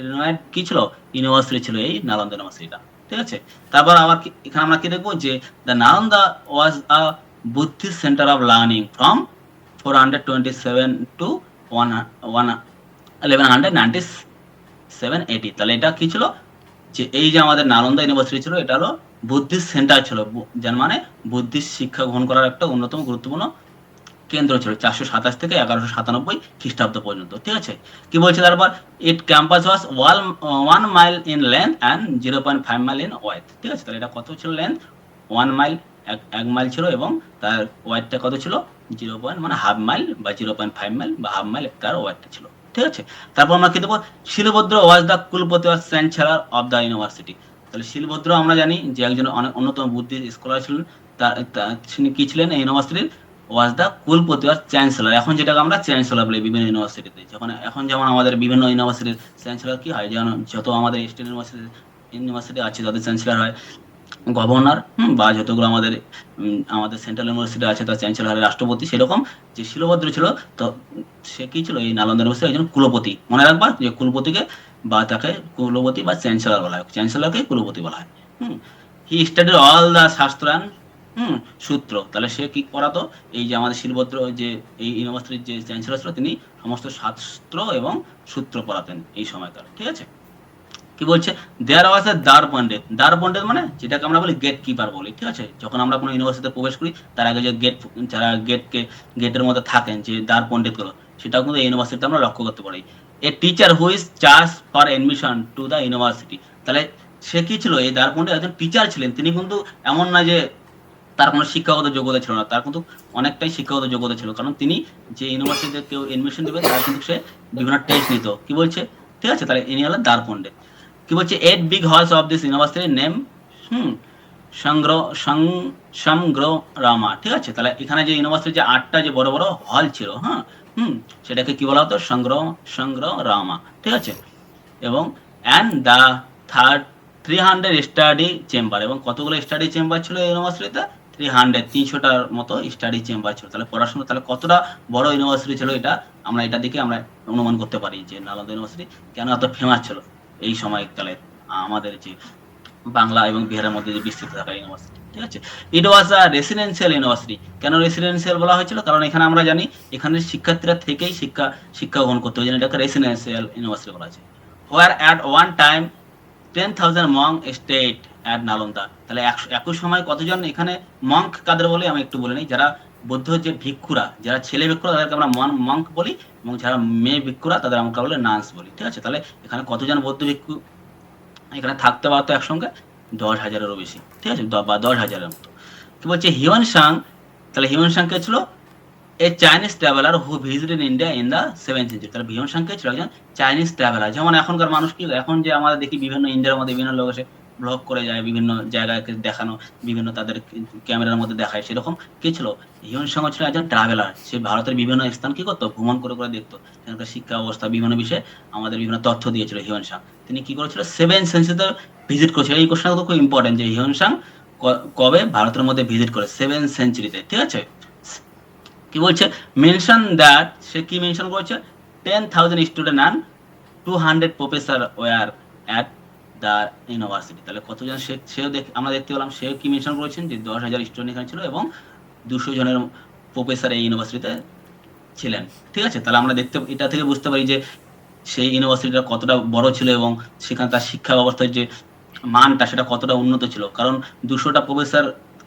রিনোয়ার্ড কি ছিল? ইউনিভার্সিটি ছিল এই নালন্দা ইউনিভার্সিটিটা। ঠিক আছে, তারপর আবার এখানে আমরা কি দেখবো যে the Nalanda was a Buddhist centre of learning from 427 to 1197 AD। তাহলে এটা কি ছিল? যে এই যে আমাদের নালন্দা ইউনিভার্সিটি ছিল এটা হলো বুদ্ধিস্ট সেন্টার ছিল, যার মানে বুদ্ধিস্ট শিক্ষা গ্রহণ করার একটা অন্যতম গুরুত্বপূর্ণ কেন্দ্র ছিল 427 থেকে 1197 খ্রিস্টাব্দ পর্যন্ত। ঠিক আছে, কি বলছে তারপর? It campus was 1 mile in length and 0.5 mile in width. ঠিক আছে, তাহলে এটা কত ছিল লেন্থ? 1 mile, 1 মাইল ছিল, এবং তার ওয়েথটা কত ছিল? 0. মানে হাফ মাইল বা 0.5 মাইল বা হাফ মাইল তার ওয়েথটা ছিল। ঠিক আছে, তারপর আমরা কি দেবো? Shilabhadra was the kulapati was chancellor of the university. তাহলে শিলভদ্র আমরা জানি যে একজন অন্যতম বুদ্ধির স্কলার ছিলেন। তিনি কি ছিলেন এই ইউনিভার্সিটির? Was the kulapati was chancellor. এখন যেটাকে আমরা চ্যান্সেলর বলি বিভিন্ন ইউনিভার্সিটিতে, এখন যেমন আমাদের বিভিন্ন ইউনিভার্সিটির চ্যান্সেলর কি হয়? যেমন যত আমাদের স্টেট ইউনিভার্সিটি আছে তাদের চ্যান্সেলর হয় গভর্নর, বা যতগুলো আমাদের সেন্ট্রাল ইউনিভার্সিটি আছে তার চ্যান্সেলর হয় রাষ্ট্রপতি। সেরকম যে শিলভদ্র ছিল, তো সে কি ছিল? এই নালন্দা ইউনিভার্সিটির একজন কুলপতি। মনে রাখবা যে কুলপতিকে বা তাকে কুলপতি বা চ্যান্সেলর বলা হয়, চ্যান্সেলরকে কুলপতি বলা হয়। হি স্টাডিড অল দ্য শাস্ত্র অ্যান্ড সূত্র। তাহলে সে কি পড়াতো? এই যে আমাদের শিলভদ্র যে এই ইউনিভার্সিটির যে চ্যান্সেলর ছিল তিনি সমস্ত শাস্ত্র এবং সূত্র পড়াতেন এই সময়কার। ঠিক আছে, কি বলছে? দেয়ার ওয়াজ এ দ্বার পণ্ডিত। দ্বার পণ্ডিত মানে যেটাকে আমরা বলি গেট কিপার বলি। ঠিক আছে, যখন আমরা কোনো ইউনিভার্সিটিতে প্রবেশ করি তার আগে যে যারা গেটের মধ্যে থাকেন যে দ্বার পণ্ডিত গুলো, সেটাও কিন্তু এই ইউনিভার্সিটিতে আমরা লক্ষ্য করতে পারি। A teacher who is charge for admission to the university. তাহলে সে কি ছিল? এই দ্বার পণ্ডিত একজন টিচার ছিলেন। তিনি কিন্তু এমন না যে তার কোনো শিক্ষাগত যোগ্যতা ছিল না, তার কিন্তু অনেকটাই শিক্ষাগত যোগ্যতা ছিল। কারণ তিনি যে ইউনিভার্সিটিতে কেউ এডমিশন দেবে তার কিন্তু সে বিভিন্ন টেস্ট নিত। কি বলছে? ঠিক আছে, তাহলে ইনি হলেন দ্বার পণ্ডিত। কি বলছে? 8 big halls of this university name Sangrama. ঠিক আছে, তাহলে এখানে যে ইউনিভার্সিটি যে 8টা যে বড় বড় হল ছিল, সেটাকে কি বলা হতো? সংগ্রামা। ঠিক আছে, এবং অ্যান্ড দ্য 300 স্টাডি চেম্বার, এবং কতগুলো স্টাডি চেম্বার ছিল এই ইউনিভার্সিটিতে? 300টার মতো স্টাডি চেম্বার ছিল। তাহলে পড়াশোনা তাহলে কতটা বড় ইউনিভার্সিটি ছিল এটা আমরা এটা দেখে আমরা অনুমান করতে পারি যে নালন্দা ইউনিভার্সিটি কেন এত ফেমাস ছিল। এই সময়কালে আমাদের যে বাংলা এবং বিহারের মধ্যে যে বিস্তৃত থাকা ইউনিভার্সিটি, ঠিক আছে। It was a residential university. কেন রেসিডেন্সিয়াল বলা হয়েছিল? কারণ এখানে আমরা জানি এখানের শিক্ষার্থীরা থেকেই শিক্ষা গ্রহণ করতে হয়, এটাকে রেসিডেন্সিয়াল ইউনিভার্সিটি বলা আছে। Where at one time 10,000 monk stayed at Nalanda. তাহলে একই সময় কতজন এখানে মঙ্ক কাদের বলে আমি একটু বলে নিই। যারা বৌদ্ধ যে ভিক্ষুরা, যারা ছেলে ভিক্ষুরা তাদেরকে আমরা মঙ্ক বলি, এবং যারা মেয়ে ভিক্ষুরা তাদের আমরা বলে নান্স বলি, ঠিক আছে। তাহলে এখানে কতজন বৌদ্ধ ভিক্ষু এখানে থাকতে পারতো একসঙ্গে? 10,000-এরও বেশি, ঠিক আছে, বা 10,000-এর মতো। কি বলছে? Hiuen Tsang. তাহলে হিউয়েন সাং কে ছিল? A Chinese traveller who visited India in the 7th century। তাহলে হিউয়েন সাং কে ছিল একজন চাইনিজ ট্রাভেলার। যেমন এখনকার মানুষ কি, এখন যে আমাদের দেখি বিভিন্ন ইন্ডিয়ার মধ্যে বিভিন্ন লোক এসে ব্লগ করে যায়, বিভিন্ন জায়গাকে দেখানো, বিভিন্ন তাদের ক্যামেরার মধ্যে দেখায়, সেরকম কি ছিল? হিউয়েন সাং ছিল একজন ট্রাভেলার। সে ভারতের বিভিন্ন স্থান কি করতো? ভ্রমণ করে করে দেখতো, সেখানকার শিক্ষা অবস্থা বিভিন্ন বিষয়ে আমাদের বিভিন্ন তথ্য দিয়েছিল হিউয়েন সাং। তিনি কি করেছিল? 7th century ভিজিট করেছিল। এই কোশ্চেনটা তো খুব ইম্পর্টেন্ট যে হিউয়েন সাং কবে ভারতের মধ্যে ভিজিট করে? 7th century, ঠিক আছে। কি বলছে? মেনশন দ্যাট, সে কি মেনশন করেছে? 10,000 student and 200 professor war at the university. তাহলে কতজন সেও আমরা দেখতে পেলাম, সেও কি মেনশন করেছেন যে 10,000 স্টুডেন্ট এখানে ছিল এবং 200 জনের প্রফেসর এই ইউনিভার্সিটিতে ছিলেন, ঠিক আছে। তাহলে আমরা এটা থেকে বুঝতে পারি যে সেই ইউনিভার্সিটিটা কতটা বড় ছিল এবং সেখানকার শিক্ষা ব্যবস্থার যে মানটা সেটা কতটা উন্নত ছিল। কারণ 200টা প্রফেসর,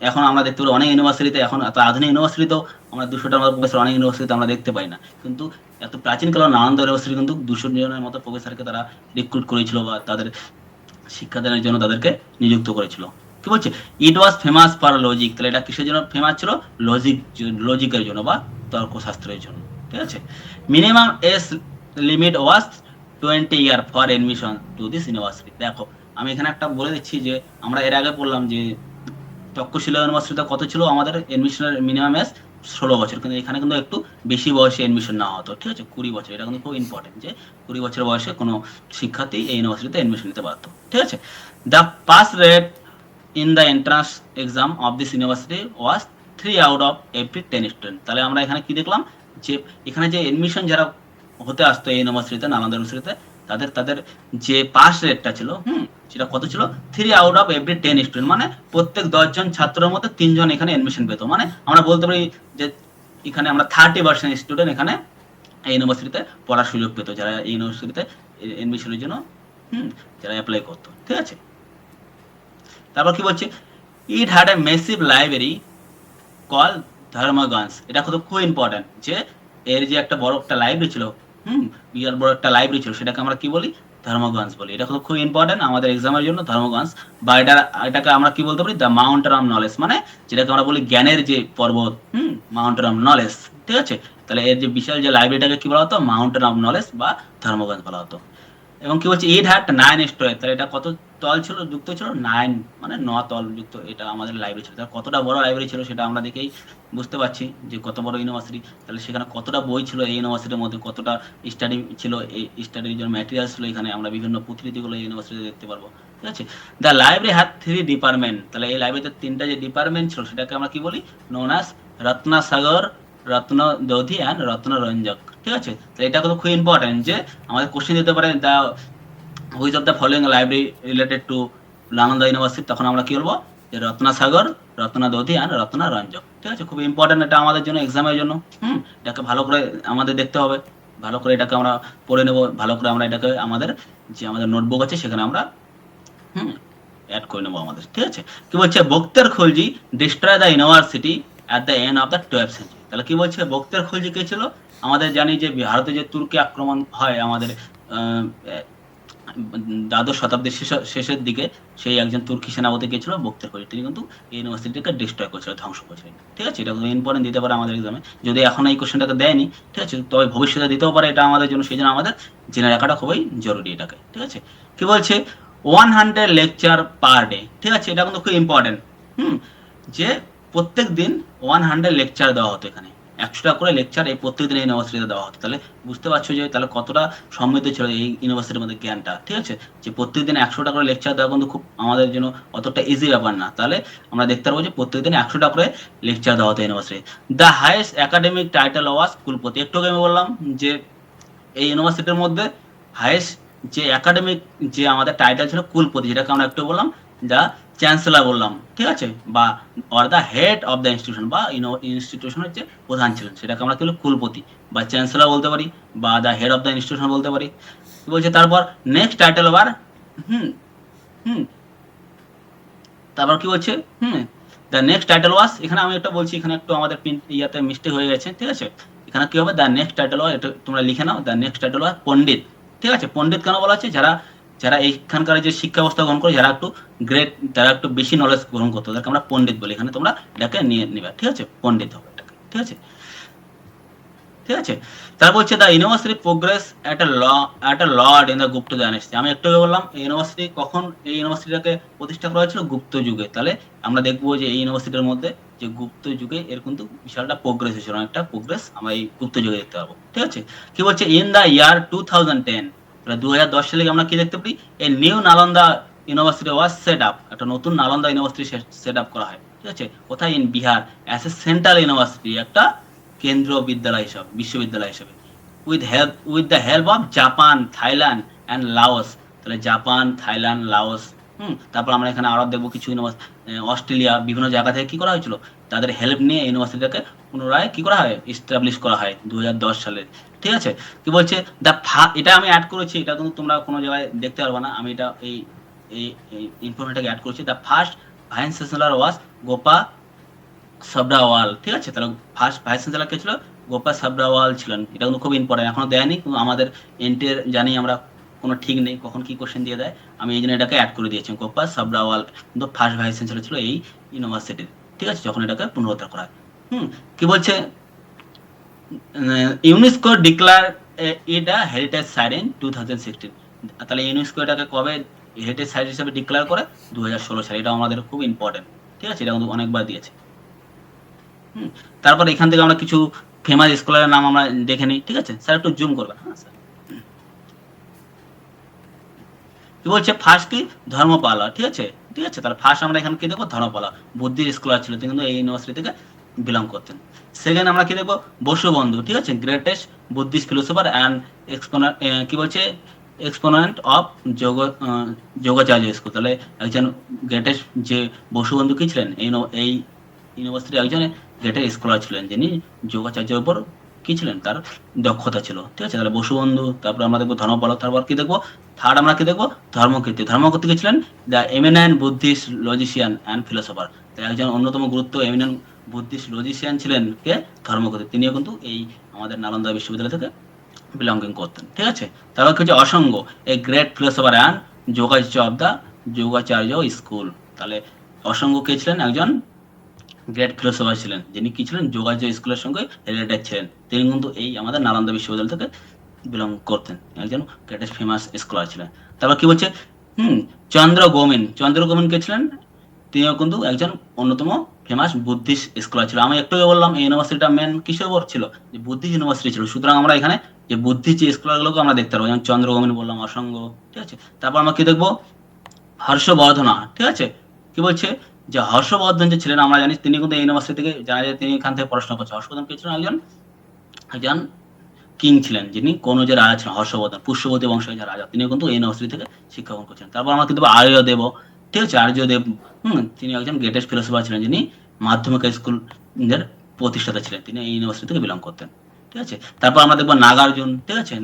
এখন আমরা দেখতে পাই অনেক ইউনিভার্সিটিতে, এখন এত আধুনিক ইউনিভার্সিটিতেও আমরা 200টার মতো প্রফেসর অনেক ইউনিভার্সিটিতে আমরা দেখতে পাই না। কিন্তু এত প্রাচীনকালে নালন্দা ইউনিভার্সিটি কিন্তু 200 জনের মতো প্রফেসরকে তারা রিক্রুট করেছিল বা তাদের শিক্ষাদানের জন্য তাদেরকে নিযুক্ত করেছিল। কি বলছে? It was famous for logic. তাহলে এটা কিসের জন্য ফেমাস ছিল? লজিকের জন্য বা তর্কশাস্ত্রের জন্য, ঠিক আছে। Minimum age limit was 20 year for admission to this university. দেখো আমি এখানে একটা বলে দিচ্ছি যে আমরা এর আগে বললাম যে তক্ষশিলা ইউনিভার্সিটিতে কত ছিল আমাদের এডমিশনের মিনিমাম এজ? 16 বছর। কিন্তু এখানে কিন্তু একটু বেশি বয়সে এডমিশন নেওয়া হতো, ঠিক আছে, 20 বছর। এটা কিন্তু খুব ইম্পর্টেন্ট যে 20 বছর বয়সে কোনো শিক্ষার্থী এই ইউনিভার্সিটিতে এডমিশন নিতে পারতো, ঠিক আছে। The pass rate in the entrance exam of this university was 3 out of every 10 student. তাহলে আমরা এখানে কি দেখলাম? যে এখানে যে এডমিশন যারা হতে আসতো এই ইউনিভার্সিটিতে, নালন্দা ইউনিভার্সিটিতে, তাদের যে পাস রেটটা ছিল, সেটা কত ছিল? 3 আউট অফ এভরি 10 স্টুডেন্ট। মানে প্রত্যেক 10 জন ছাত্রের মধ্যে 3 জন এখানে এডমিশন পেত। মানে আমরা বলতে পারি যে এখানে আমরা 30% স্টুডেন্ট এখানে এই ইউনিভার্সিটিতে পড়ার সুযোগ পেত, যারা এই ইউনিভার্সিটিতে এডমিশনের জন্য যারা অ্যাপ্লাই করতো, ঠিক আছে। তারপর কি বলছে? It had a massive library call Dharmaganj. এটা খুব ইম্পর্টেন্ট যে এর যে একটা বড় একটা লাইব্রেরি ছিল, বিরাট বড় একটা লাইব্রেরি ছিল, সেটাকে আমরা কি বলি? ধর্মগঞ্জ বলি। এটা খুব ইম্পর্টেন্ট আমাদের এক্সামের জন্য, ধর্মগঞ্জ। বা এটাকে আমরা কি বলতে পারি? The mountain of knowledge. মানে যেটাকে আমরা বলি জ্ঞানের যে পর্বত, মাউন্টেন অফ নলেজ, ঠিক আছে। তাহলে এর যে বিশাল যে লাইব্রেরিটাকে কি বলা হতো? মাউন্টেন অফ নলেজ বা ধর্মগঞ্জ বলা হতো। এবং কি বলছে? It had 9 storage. তাহলে এটা কত তল ছিল? যুক্ত ছিল 9, মানে 9 তল যুক্ত এটা আমাদের লাইব্রেরি ছিল। তাহলে কতটা বড় লাইব্রেরি ছিল সেটা আমরা দেখেই বুঝতে পারছি যে কত বড় ইউনিভার্সিটি। তাহলে সেখানে কতটা বই ছিল এই ইউনিভার্সিটির মধ্যে, কতটা স্টাডি ছিল, এই স্টাডির জন্য ম্যাটেরিয়াল ছিল। এখানে আমরা বিভিন্ন প্রতিনিধিগুলো এই ইউনিভার্সিটিতে দেখতে পারবো, ঠিক আছে। The library had 3 department. তাহলে এই লাইব্রেরিতে 3টা যে ডিপার্টমেন্ট ছিল সেটাকে আমরা কি বলি? Known as রত্নাসাগর, Ratna Dadhi and রত্ন রঞ্জক, ঠিক আছে। তো এটা খুব ইম্পর্টেন্ট যে আমাদের কোশ্চেন দিতে পারে the which of the following library related to Nalanda university. তখন আমরা কি বলবো? যে রত্নাসাগর, রত্নদধি আর রত্নরঞ্জক, ঠিক আছে। খুব ইম্পর্টেন্ট এটা আমাদের জন্য, এক্সামের জন্য। এটাকে ভালো করে আমাদের দেখতে হবে, ভালো করে এটাকে আমরা পড়ে নেব, ভালো করে আমরা এটাকে আমাদের যে আমাদের নোটবুক আছে সেখানে আমরা অ্যাড করে নেবো আমাদের, ঠিক আছে। কি বলছে? Bakhtiyar Khalji destroy the university at the end of the 12th century। তাহলে কি বলছে? বক্তের খলজি কে ছিল? আমাদের জানি যে ভারতে যে তুর্কি আক্রমণ হয় আমাদের দ্বাদশ শতাব্দীর শেষের দিকে, সেই একজন তুর্কি সেনাপতি কে ছিল? বক্তের খলজি। তিনি কিন্তু এই ইউনিভার্সিটিকে ডিস্ট্রয় করেছিল, ধ্বংস করেছিলেন, ঠিক আছে। এটা ইম্পর্টেন্ট দিতে পারে আমাদের এক্সামে, যদি এখন এই কোশ্চেনটাকে দেয়নি, ঠিক আছে, তবে ভবিষ্যতে দিতেও পারে এটা আমাদের জন্য। সেই জন্য আমাদের জেনে রাখাটা খুবই জরুরি এটাকে, ঠিক আছে। কি বলছে? 100 লেকচার পার ডে, ঠিক আছে। এটা কিন্তু খুব ইম্পর্টেন্ট, যে প্রত্যেক দিন 100 লেকচার দেওয়া হতো। এখানে 100টা করে লেকচার এই প্রত্যেকদিন এই ইউনিভার্সিটিতে দেওয়া হতো। তাহলে বুঝতে পারছো যে তাহলে কতটা সমৃদ্ধ ছিল এই ইউনিভার্সিটির মধ্যে জ্ঞানটা, ঠিক আছে। যে প্রত্যেকদিন 100টা করে লেকচার দেওয়া কিন্তু খুব আমাদের জন্য অতটা ইজি ব্যাপার না। তাহলে আমরা দেখতে পাবো যে প্রত্যেকদিন 100টা করে লেকচার দেওয়া হতো university. The highest academic title was kulapati. একটু আগে আমি বললাম যে এই ইউনিভার্সিটির মধ্যে হাইয়েস্ট যে একাডেমিক যে আমাদের টাইটেল ছিল কুলপতি, যেটাকে আমরা একটু বললাম দ্য চ্যান্সেলর বললাম, ঠিক আছে, বা or the head of the institution, বা ইনস্টিটিউশনের যে প্রধান ছিলেন সেটাকে আমরা কি বলি কুলপতি বা চ্যান্সেলর বলতে পারি, বা the head of the institution বলতে পারি। কি বলছে তারপর নেক্সট টাইটেল আবার হুম হুম তারপর কি বলছে দ্য নেক্সট টাইটেল ওয়াজ, এখানে আমি একটা বলছি, এখানে একটু আমাদের ইয়াতে মিস্টেক হয়ে গেছে, ঠিক আছে। এখানে কি হবে, দ্য নেক্সট টাইটেল ওয়াজ, এটা তোমরা লিখে নাও, দ্য নেক্সট টাইটেল ওয়াজ পণ্ডিত, ঠিক আছে। পণ্ডিত কেন বলা হচ্ছে, যারা যারা এইখানকার যে শিক্ষা ব্যবস্থা গ্রহণ করে, যারা একটু গ্রেট, যারা একটু বেশি নলেজ গ্রহণ করতে, তাদেরকে আমরা পণ্ডিত বলি। এখানে তোমরা এটাকে নিয়ে নিবে, ঠিক আছে, পণ্ডিত হবে এটাকে, ঠিক আছে, ঠিক আছে। তারপর হচ্ছে the university progress at a Lord in the Gupta dynasty. আমি একটু আগে বললাম এই ইউনিভার্সিটি কখন, এই ইউনিভার্সিটিটাকে প্রতিষ্ঠা করা হয়েছিল গুপ্ত যুগে। তাহলে আমরা দেখবো যে এই ইউনিভার্সিটির মধ্যে যে গুপ্ত যুগে এর কিন্তু বিশালটা প্রোগ্রেস হয়েছিল, অনেকটা প্রোগ্রেস আমরা এই গুপ্ত যুগে দেখতে পাবো, ঠিক আছে। কি বলছে ইন দ্য ইয়ার 2010, তাহলে 2010 সালে আমরা কি দেখতে পাই, a new Nalanda university was set up, একটা নতুন নালন্দা ইউনিভার্সিটি সেট আপ করা হয়, ঠিক আছে, কোথায়, in Bihar, as a central university, একটা কেন্দ্রীয় বিদ্যালয় হিসাবে, বিশ্ববিদ্যালয় হিসাবে, with the help of Japan, Thailand and Laos. তাহলে জাপান, থাইল্যান্ড, লাওস, তারপর আমরা এখানে আরো দেখবো কিছু অস্ট্রেলিয়া, বিভিন্ন জায়গা থেকে কি করা হয়েছিল, তাদের হেল্প নিয়ে ইউনিভার্সিটিটাকে পুনরায় কি করা হয়, এস্টাবলিশ করা হয় 2010 সালে, ঠিক আছে। কি বলছে এটা আমি অ্যাড করেছি, এটা কিন্তু তোমরা কোনো জায়গায় দেখতে পারবে না, আমি এটা এই এই ইনফরমেশনটাকে অ্যাড করেছি। দ্য ফার্স্ট ভাইস চ্যান্সেলর ওয়াজ গোপা সাবরাওয়াল, ঠিক আছে। তাহলে ফার্স্ট ভাইস চ্যান্সেলর কে ছিল, গোপাল সাবরাওয়াল ছিলেন। এটা কিন্তু খুব ইম্পর্টেন্ট, এখনো দেয়নি, কিন্তু আমাদের এন্টের জানি আমরা কোনো ঠিক নেই কখন কি কোশ্চেন দিয়ে দেয়, আমি এই জন্য এটাকে অ্যাড করে দিয়েছি। গোপাল সাবরাওয়াল কিন্তু ফার্স্ট ভাইস চ্যান্সেলর ছিল এই ইউনিভার্সিটির, ঠিক আছে, যখন এটাকে পুনরুদ্ধার করা হয়। কি বলছে, UNESCO declare it a heritage site in 2016। তাহলে ইউনেস্কো এটাকে কবে হেরিটেজ সাইট হিসেবে ডিক্লেয়ার করে, 2016 সালে। এটা আমাদের খুব ইম্পর্টেন্ট, ঠিক আছে, এটা কিন্তু অনেকবার দিয়েছে। তারপর এখান থেকে আমরা কিছু ফেমাস স্কলারের নাম আমরা দেখে নিই, ঠিক আছে। স্যার একটু জুম করবেন, হ্যাঁ স্যার। কি বলছে ফার্স্ট কি, ধর্মপালা, ঠিক আছে, ঠিক আছে। তাহলে ফার্স্ট আমরা এখানে কি দেখবো, ধর্মপালা, বুদ্ধির স্কলার ছিল, তিনি কিন্তু এই ইউনিভার্সিটি থেকে বিলং করতেন। সেকেন্ড আমরা কি দেখবো, বসুবন্ধু, ঠিক আছে, greatest Buddhist philosopher and exponent, কি বলছে, এক্সপোনেন্ট অফ যোগাচার্য স্কুল। তাহলে একজন গ্রেটেস্ট যে বসুবন্ধু কি ছিলেন, এই ইউনিভার্সিটির একজন গ্রেটেস্ট স্কলার ছিলেন, যিনি যোগাচার্যের উপর কি ছিলেন, তার দক্ষতা ছিল, ঠিক আছে। তাহলে বসুবন্ধু, তারপর আমরা দেখবো ধর্মপাল, তারপর কি দেখবো, থার্ড আমরা কি দেখবো, ধর্মকীর্তি। ধর্মকীর্তি কে ছিলেন, the eminent Buddhist logician and philosopher. তাই একজন অন্যতম গুরুত্ব এমিনেন্ট বুদ্ধিস্ট লজিশিয়ান ছিলেন কে, ধর্মকীর্তি। তিনিও কিন্তু এই আমাদের নালন্দা বিশ্ববিদ্যালয় থেকে বিলঙ্গিং করতেন, ঠিক আছে। তারপর কি হচ্ছে Asanga, a great philosopher and Yogacharya of the Yogacharya school. তাহলে অসঙ্গ কে ছিলেন, একজন গ্রেট ফিলোসফার ছিলেন, যিনি কি ছিলেন, যোগাযোগ স্কুলের সঙ্গে রিলেটেড ছিলেন। তিনি কিন্তু এই আমাদের নালন্দা বিশ্ববিদ্যালয় থেকে বিলং করতেন, একজন গ্রেটেস্ট ফেমাস স্কলার ছিলেন। তারপর কি বলছে, চন্দ্র গৌমিন। চন্দ্র গৌমিন কে ছিলেন, তিনিও কিন্তু একজন অন্যতম ফেমাস বুদ্ধিস্ট স্কলার ছিল। আমি একটু বললাম এই ইউনিভার্সিটিটা মেন কিসের উপর ছিল, যে বুদ্ধিস্ট ইউনিভার্সিটি ছিল। সুতরাং আমরা এখানে যে বুদ্ধিস্ট যে স্কলার গুলোকে আমরা দেখতে পাবো, যেমন চন্দ্র গৌমিন বললাম, অসঙ্গ, ঠিক আছে। তারপর আমরা কি দেখবো, হর্ষবর্ধনা, ঠিক আছে। কি বলছে, যে হর্ষবর্ধন যে ছিলেন, আমরা জানি তিনি কিন্তু এই ইউনিভার্সিটি থেকে জানা যায়, তিনি এখান থেকে পড়াশোনা করছেন। হর্ষবর্ধন কে ছিলেন, একজন একজন কিং ছিলেন, যিনি কোনো যে রাজা ছিলেন, হর্ষবর্ধন পুষ্যবতী বংশের যে রাজা, তিনি কিন্তু এই ইউনিভার্সিটি থেকে শিক্ষা গ্রহণ করছেন। তারপর আমরা কিন্তু আর্যদেব, ঠিক আছে, আর্যদেব, তিনি একজন গ্রেটেস্ট ফিলোসফার ছিলেন, যিনি মাধ্যমিক স্কুলের প্রতিষ্ঠাতা ছিলেন, তিনি এই ইউনিভার্সিটি থেকে বিলং করতেন, ঠিক আছে। তারপর আমরা দেখবো নাগার্জুন, ঠিক আছে।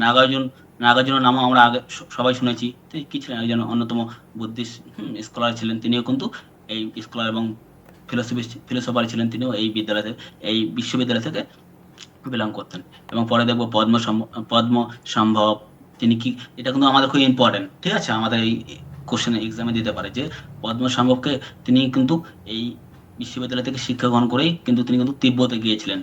নাগার্জুনের নামও আমরা আগে সবাই শুনেছি, কি ছিলেন, একজন অন্যতম বুদ্ধিস্ট স্কলার ছিলেন। তিনিও কিন্তু এই স্কলার এবং ফিলোসফার ছিলেন, তিনিও এই এই বিশ্ববিদ্যালয় থেকে বিলং করতেন। এবং পরে দেখবো পদ্ম সম্ভব, তিনি কি, এটা কিন্তু আমাদের খুব ইম্পর্টেন্ট, ঠিক আছে, আমাদের এই কোশ্চেনে এক্সামে দিতে পারে, যে পদ্ম সম্ভবকে তিনি কিন্তু এই বিশ্ববিদ্যালয় থেকে শিক্ষা গ্রহণ করেই কিন্তু তিনি কিন্তু তিব্বতে গিয়েছিলেন,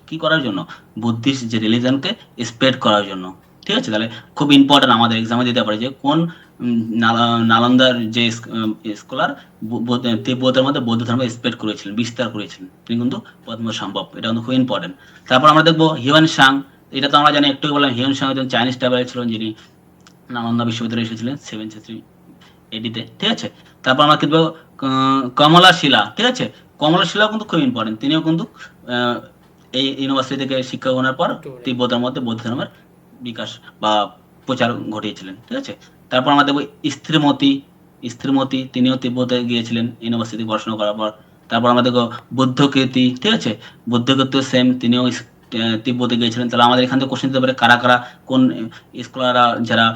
কি করার জন্য, বুদ্ধিস্ট যে রিলিজনকে স্প্রেড করার জন্য, ঠিক আছে। তাহলে খুব ইম্পর্টেন্ট, আমাদের এক্সামে দিতে পারে যে কোন নালন্দার যে স্কলার তিব্বতের মধ্যে বৌদ্ধ ধর্ম স্প্রেড করেছিলেন, বিস্তার করেছিলেন, তিনি কিন্তু পদ্ম সম্ভব। এটা কিন্তু খুব ইম্পর্টেন্ট। তারপর আমরা দেখবো হিউয়েন সাং। এটা তো আমরা জানি, একটু বললাম, হিউয়েন সাং একজন চাইনিজ ট্রাভেলার ছিলেন, যিনি নালন্দা বিশ্ববিদ্যালয়ে এসেছিলেন 7th century AD তে, ঠিক আছে। তারপর আমরা কি দেখবো, কমলা শিলা, ঠিক আছে। কমলা শিলা কিন্তু খুব ইম্পর্টেন্ট, তিনিও কিন্তু এই ইউনিভার্সিটি থেকে শিক্ষা গ্রহণের পর তিব্বতের মধ্যে বৌদ্ধ ধর্মের বিকাশ বা প্রচার ঘটিয়েছিলেন। ঠিক আছে, তারপর আমরা দেখবো স্থিরমতি। স্থিরমতি তিনিও তিব্বতে গিয়েছিলেন ইউনিভার্সিটি পড়াশোনা করার পর। তারপর আমরা দেখবো বুদ্ধকীর্তি। ঠিক আছে, বুদ্ধকীর্তি সেম, তিনিও তিব্বতে গিয়েছিলেন। তাহলে আমাদের এখান থেকে কোশ্চেন দিতে পারে কারা কারা কোন স্কলাররা যারা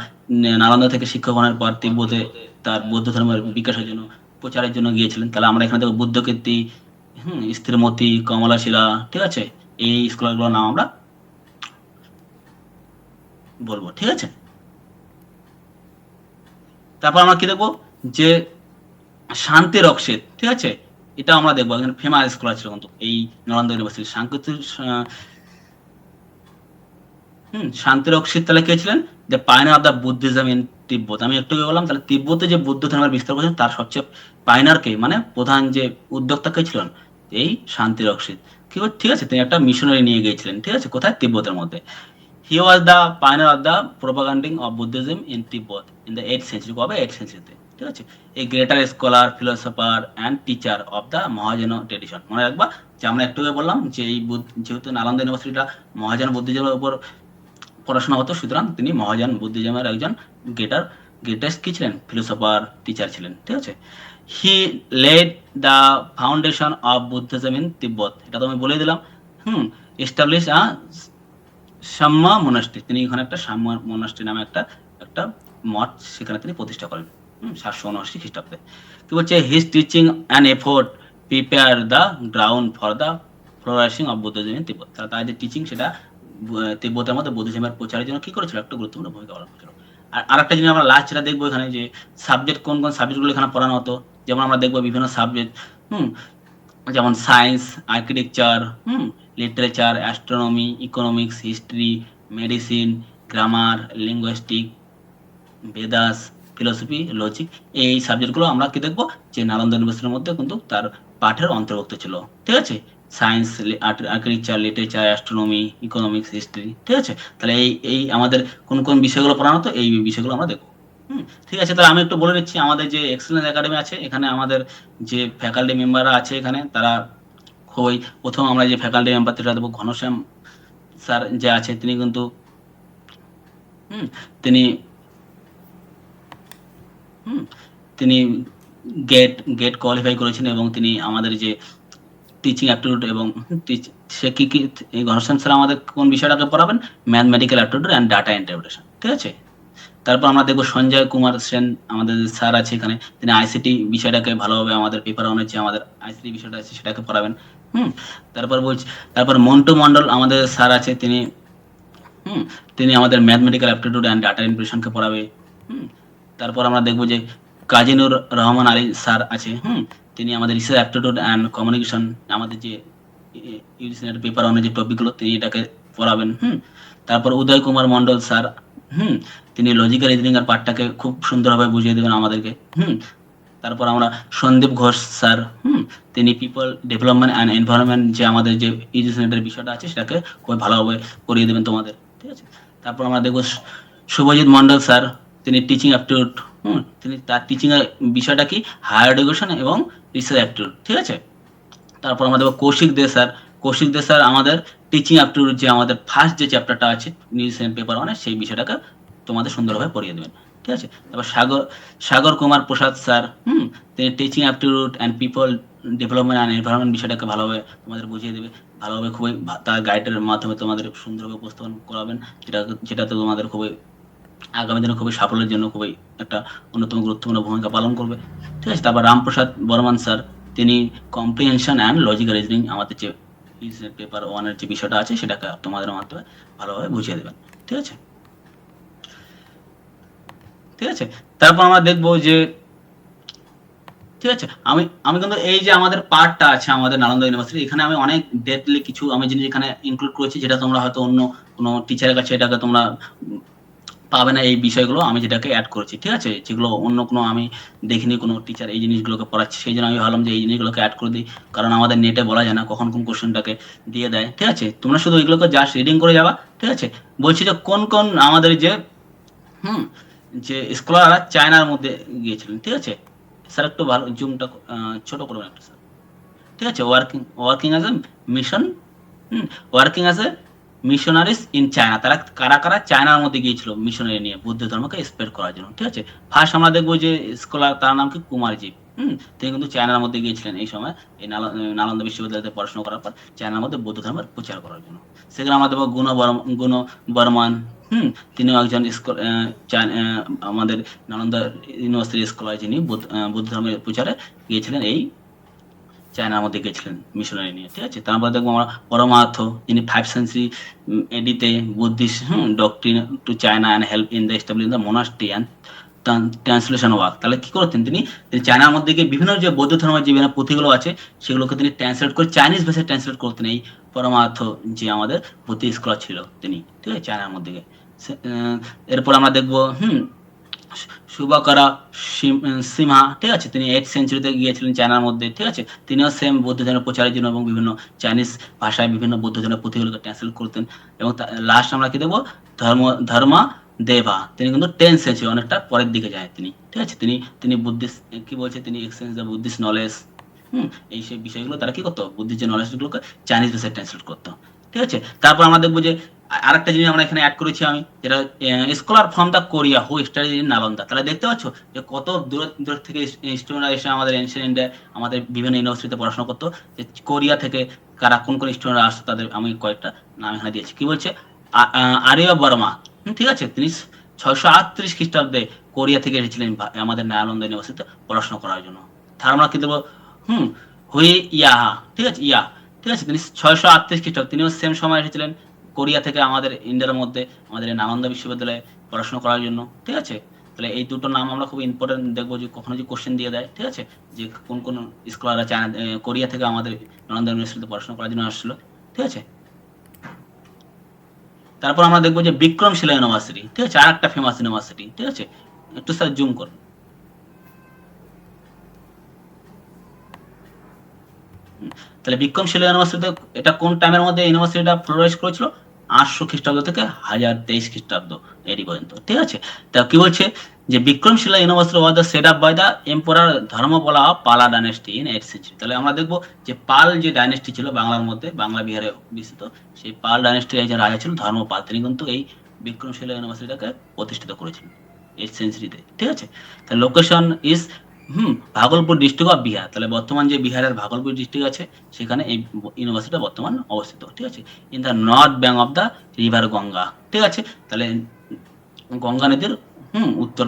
নালন্দা থেকে শিক্ষা গ্রহণের পর তিব্বতে তার বৌদ্ধ ধর্মের বিকাশের জন্য প্রচারের জন্য গিয়েছিলেন। তাহলে আমরা এখানে দেখবো বুদ্ধকীর্তি, স্থিরমতি, কমলাশিলা। ঠিক আছে, এই স্কলারগুলোর নাম আমরা বলবো। ঠিক আছে, তারপর আমরা কি দেখবো যে শান্তি রক্ষিত। ঠিক আছে, এটা আমরা দেখবো এখানে ফেমাস স্কলার ছিল কিন্তু এই নালন্দা ইউনিভার্সিটি শান্তি রক্ষিত। তাহলে কে ছিলেন? The pioneer of the Buddhism in Tibet. আমি একটু বললাম, তাহলে তিব্বতে যে বৌদ্ধ ধর্মের বিস্তার করেছেন তার সবচেয়ে পাইনার কে, মানে প্রধান যে উদ্যোক্তা কে ছিলেন? এই শান্তি রক্ষিত। ঠিক আছে, তিনি একটা মিশনারি নিয়ে গিয়েছিলেন। ঠিক আছে, কোথায়? তিব্বতের মধ্যে। He was the pioneer of the propagating of Buddhism in Tibet in the 8th century. কবে? 8th century। ঠিক আছে, a greater scholar, philosopher and teacher of the Mahayana tradition। মনে রাখবা যে আমরা একটু আগে বললাম যে এই যেহেতু নালন্দা ইউনিভার্সিটিটা মহাযান বুদ্ধিজমের উপর পড়াশোনা হতো, সুতরাং তিনি মহাযান বুদ্ধিজমের একজন গ্রেটেস্ট কি ছিলেন? ফিলোসফার, টিচার ছিলেন। ঠিক আছে, he led the foundation of Buddhism in Tibet. এটা তো আমি বলে দিলাম। Establish a Samye monastery. তিনি এখানে একটা সাম্মা মোনাস্ট্রি নামে একটা মঠ সেখানে তিনি প্রতিষ্ঠা করেন 779 খ্রিস্টাব্দে। কি বলছে? His teaching and effort prepare the ground for the flourishing of Buddhism in Tibet. তার যে টিচিং সেটা তিব্বতের মধ্যে বৌদ্ধধর্মের প্রচারের জন্য কি করেছিল? একটা গুরুত্বপূর্ণ ভূমিকা পালন করেছিল। আর একটা জিনিস আমরা লাস্ট যেটা দেখবো এখানে যে সাবজেক্ট কোন কোন সাবজেক্টগুলো এখানে পড়ানো হতো। যেমন আমরা দেখবো বিভিন্ন সাবজেক্ট, যেমন science, architecture, literature, astronomy, economics, history, medicine, grammar, linguistic, Vedas, philosophy, logic. এই সাবজেক্টগুলো আমরা কি দেখবো যে নালন্দা ইউনিভার্সিটির মধ্যে কিন্তু তার পাঠের অন্তর্ভুক্ত ছিল। ঠিক আছে, science, architecture, literature, astronomy, economics, history. ঠিক আছে, তাহলে এই আমাদের কোন কোন বিষয়গুলো পড়ানো হতো, এই বিষয়গুলো আমরা দেখবো। ঠিক আছে, তাহলে আমি একটু বলে দিচ্ছি আমাদের যে এক্সেলেন্স একাডেমি আছে এখানে আমাদের যে ফ্যাকাল্টি মেম্বাররা আছে এখানে তারা খুবই, প্রথম আমরা যে ফ্যাকাল্টি মেম্বার যেটা দেবো ঘনশ্যাম স্যার যে আছে তিনি কিন্তু তিনি তিনি গেট কোয়ালিফাই করেছেন এবং তিনি আমাদের যে টিচিং অ্যাপটিটিউড এবং সে কি এই ঘনশ্যাম স্যার আমাদের কোন বিষয়টাকে পড়াবেন? Mathematical aptitude and data interpretation. ঠিক আছে, তারপর আমরা দেখবো সঞ্জয় কুমার সেন আমাদের স্যার আছে এখানে, তিনি আইসিটি বিষয়টাকে ভালোভাবে আমাদের পেপার অনেক আমাদের আইসিটি বিষয়টা আছে সেটাকে পড়াবেন। তারপর মন্টু মন্ডল আমাদের স্যার আছে, তিনি আমাদের ম্যাথমেটিক্যাল অ্যাপটিটিউড অ্যান্ড ডাটা ইন্টারপ্রিটেশনকে পড়াবে। তারপর আমরা দেখবো যে কাজী নূর রহমান আলী স্যার আছে, তিনি আমাদের রিসার্চ অ্যাপটিটিউড অ্যান্ড কমিউনিকেশন আমাদের যে ইউজিসি নেট পেপার অনেক যে টপিকগুলো তিনি এটাকে পড়াবেন। তারপর উদয় কুমার মন্ডল স্যার, তিনি লজিক্যাল রিজনিং এর পার্টটাকে খুব সুন্দরভাবে বুঝিয়ে দেবেন আমাদেরকে। তারপর আমরা সন্দীপ ঘোষ স্যার, তিনি পিপল ডেভেলপমেন্ট অ্যান্ড এনভায়রনমেন্ট যে আমাদের যে ইউজিসি নেটের বিষয়টা আছে সেটাকে খুব ভালোভাবে করিয়ে দেবেন তোমাদের। ঠিক আছে, তারপর আমরা দেখবো শুভজিৎ মন্ডল স্যার, তিনি টিচিং অ্যাপটিটিউড, তিনি তার টিচিং এর বিষয়টা কি? হায়ার এডুকেশন এবং রিসার্চ অ্যাপটিটিউড। ঠিক আছে, তারপর আমরা দেখবো কৌশিক দে স্যার। কৌশিক দে স্যার আমাদের টিচিং অ্যাপটিটিউড যে আমাদের ফার্স্ট যে চ্যাপ্টারটা আছে নিউজ পেপার ওয়ানে সেই বিষয়টাকে তোমাদের সুন্দরভাবে পড়িয়ে দেবেন। ঠিক আছে, তারপর সাগর কুমার প্রসাদ স্যার, তিনি teaching aptitude and people development and environment বিষয়টাকে ভালোভাবে তোমাদের বুঝিয়ে দেবে, ভালোভাবে খুবই তার গাইডের মাধ্যমে তোমাদের সুন্দরভাবে উপস্থাপন করাবেন, যেটাতে তোমাদের খুবই আগামী দিনে খুবই সাফল্যের জন্য খুবই একটা অন্যতম গুরুত্বপূর্ণ ভূমিকা পালন করবে। ঠিক আছে, তারপর রামপ্রসাদ বর্মন স্যার, তিনি কম্প্রিহেনশন অ্যান্ড লজিক্যাল রিজনিং আমাদের যে পেপার ওয়ানের যে বিষয়টা আছে সেটাকে তোমাদের মাধ্যমে ভালোভাবে বুঝিয়ে দেবেন। ঠিক আছে, ঠিক আছে, তারপর আমরা দেখবো যে ঠিক আছে আমি কিন্তু এই যে আমাদের পার্টটা আছে আমাদের নালন্দা ইউনিভার্সিটি এখানে আমি অনেক ডেটলি কিছু আমি জিনিস এখানে ইনক্লুড করেছি যেটা তোমরা হয়তো অন্য কোনো টিচারের কাছে এটাকে তোমরা পাবে না, এই বিষয়গুলো আমি যেটাকে অ্যাড করেছি। ঠিক আছে, যেগুলো অন্য কোনো আমি দেখিনি কোনো টিচার এই জিনিসগুলোকে পড়াচ্ছে, সেই জন্য আমি ভাবলাম যে এই জিনিসগুলোকে অ্যাড করে দিই, কারণ আমাদের নেটে বলা যায় না কখন কোন কোশ্চেনটাকে দিয়ে দেয়। ঠিক আছে, তোমরা শুধু এগুলোকে জাস্ট রিডিং করে যাবা। ঠিক আছে, বলছি যে কোন কোন আমাদের যে স্কলাররা চায়নার মধ্যে গিয়েছিলেন। ঠিক আছে স্যার, একটু ভালো জুমটা ছোট করবেন একটু স্যার। ঠিক আছে, working as a mission, working as a missionaries in China, তারা কারা কারা চায়নার মধ্যে গিয়েছিল মিশনারি নিয়ে বুদ্ধ ধর্মকে স্প্রেড করার জন্য। ঠিক আছে, ফার্স্ট আমরা দেখবো যে স্কলার, তার নাম কি কুমারজী। তিনি কিন্তু চায়নার মধ্যে গিয়েছিলেন এই সময়, এই নালন্দা বিশ্ববিদ্যালয়তে পড়াশোনা করার পর চায়নার মধ্যে বৌদ্ধ ধর্মের প্রচার করার জন্য। সেখানে আমরা দেখবো গুণ বর্মান, তিনিও একজন আমাদের নালন্দা ইউনিভার্সিটির স্কলার, যিনি বৌদ্ধ ধর্মের প্রচারে গিয়েছিলেন, এই চায়নার মধ্যে গেছিলেন মিশনারি নিয়ে। ঠিক আছে, তারপর দেখবো আমরা পরমার্থ, যিনি 5th সেঞ্চুরি এডিতে Buddhist doctrine to China and help in the establish the monastery and translation work. তাহলে কি করতেন তিনি চায়নার মধ্যে গিয়ে বিভিন্ন যে বৌদ্ধ ধর্মের যে বিভিন্ন পুঁথিগুলো আছে সেগুলোকে তিনি ট্রান্সলেট করে চাইনিজ ভাষায় ট্রান্সলেট করতেন। এই পরমার্থ যে আমাদের বুদ্ধিস্ট স্কলার ছিল তিনি, ঠিক আছে, চায়নার মধ্যে গিয়ে। এরপর আমরা দেখবো সুবাকারা সিমহা, ঠিক আছে, তিনি 8th সেঞ্চুরিতে গিয়েছিলেন চায়নার মধ্যে। ঠিক আছে, তিনিও সেম বৌদ্ধ ধর্মের প্রচারের জন্য এবং বিভিন্ন চাইনিজ ভাষায় বিভিন্ন বৌদ্ধ ধর্মের পুঁথিগুলোকে ট্রান্সলেট করতেন। এবং লাস্ট আমরা কি দেবো, ধর্মা দেবা, তিনি কিন্তু 10th সেঞ্চুরি, অনেকটা পরের দিকে যায় তিনি। ঠিক আছে, তিনি বুদ্ধিস্ট কি বলছে, তিনি এক্সচেঞ্জ দ্য বুদ্ধিস্ট নলেজ, এই সেই বিষয়গুলো তারা কি করতো, বুদ্ধিস্ট যে নলেজগুলোকে চাইনিজ ভাষায় ট্রান্সলেট করতো। ঠিক আছে, তারপর আমরা দেখবো যে আরেকটা জিনিস আমরা এখানে অ্যাড করেছি আমি, যেটা scholar from the Korea who study in Nalanda. তাহলে দেখতে পাচ্ছ যে কত দূর থেকে স্টুডেন্টরা এসে আমাদের এনশিয়েন্ট ইন্ডিয়ায় আমাদের বিভিন্ন ইউনিভার্সিটিতে পড়াশোনা করতো। যে কোরিয়া থেকে কারা কোন কোন স্টুডেন্টরা আসতো তাদের আমি কয়েকটা নাম এখানে দিয়েছি। কি বলছে, আর্য বর্মা, ঠিক আছে, তিনি 638 খ্রিস্টাব্দে কোরিয়া থেকে এসেছিলেন আমাদের নালন্দা ইউনিভার্সিটিতে পড়াশোনা করার জন্য। তার আমরা কি দেবো, হুই ইয়াহা, ঠিক আছে, ঠিক আছে, তিনি 638 খ্রিস্টাব্দে, তিনিও সেম সময় এসেছিলেন কোরিয়া থেকে আমাদের ইন্ডিয়ার মধ্যে আমাদের নালন্দা বিশ্ববিদ্যালয়ে পড়াশোনা করার জন্য। ঠিক আছে, তাহলে এই দুটো নাম আমরা খুব ইম্পর্টেন্ট দেখবো, যে কখনো যে কোশ্চেন দিয়ে দেয়, ঠিক আছে, যে কোন কোন স্কলাররা চায়না কোরিয়া থেকে আমাদের নালন্দা ইউনিভার্সিটিতে পড়াশোনা করার জন্য আসছিল। ঠিক আছে, তারপর আমরা দেখবো যে বিক্রমশিলা ইউনিভার্সিটি, ঠিক আছে, আর একটা ফেমাস ইউনিভার্সিটি। ঠিক আছে, একটু স্যার জুম করুন। তাহলে বিক্রমশিলা ইউনিভার্সিটিতে এটা কোন টাইমের মধ্যে ইউনিভার্সিটিটা ফ্লোরিশ করেছিল, 800 খ্রিস্টাব্দ থেকে 1023 খ্রিস্টাব্দ এরই পর্যন্ত। ঠিক আছে, তা কি বলছে যে Vikramashila university was the set up by the emperor Dharmapala Pala dynasty in 8th century. তাহলে আমরা দেখবো যে পাল যে ডাইনেস্টি ছিল বাংলার মধ্যে, বাংলা বিহারে বিস্তৃত, সেই পাল ডাইনেস্টির একজন রাজা ছিল ধর্মপাল, তিনি কিন্তু এই বিক্রমশিলা ইউনিভার্সিটিটাকে প্রতিষ্ঠিত করেছিলেন 8th সেঞ্চুরিতে। ঠিক আছে, তাহলে location is Bhagalpur district of Bihar. তাহলে বর্তমান যে বিহারের ভাগলপুর ডিস্ট্রিক্ট আছে সেখানে এই ইউনিভার্সিটি বর্তমান অবস্থিত। ঠিক আছে, in the north bank of the river Ganga. ঠিক আছে, তাহলে গঙ্গা নদীর উত্তর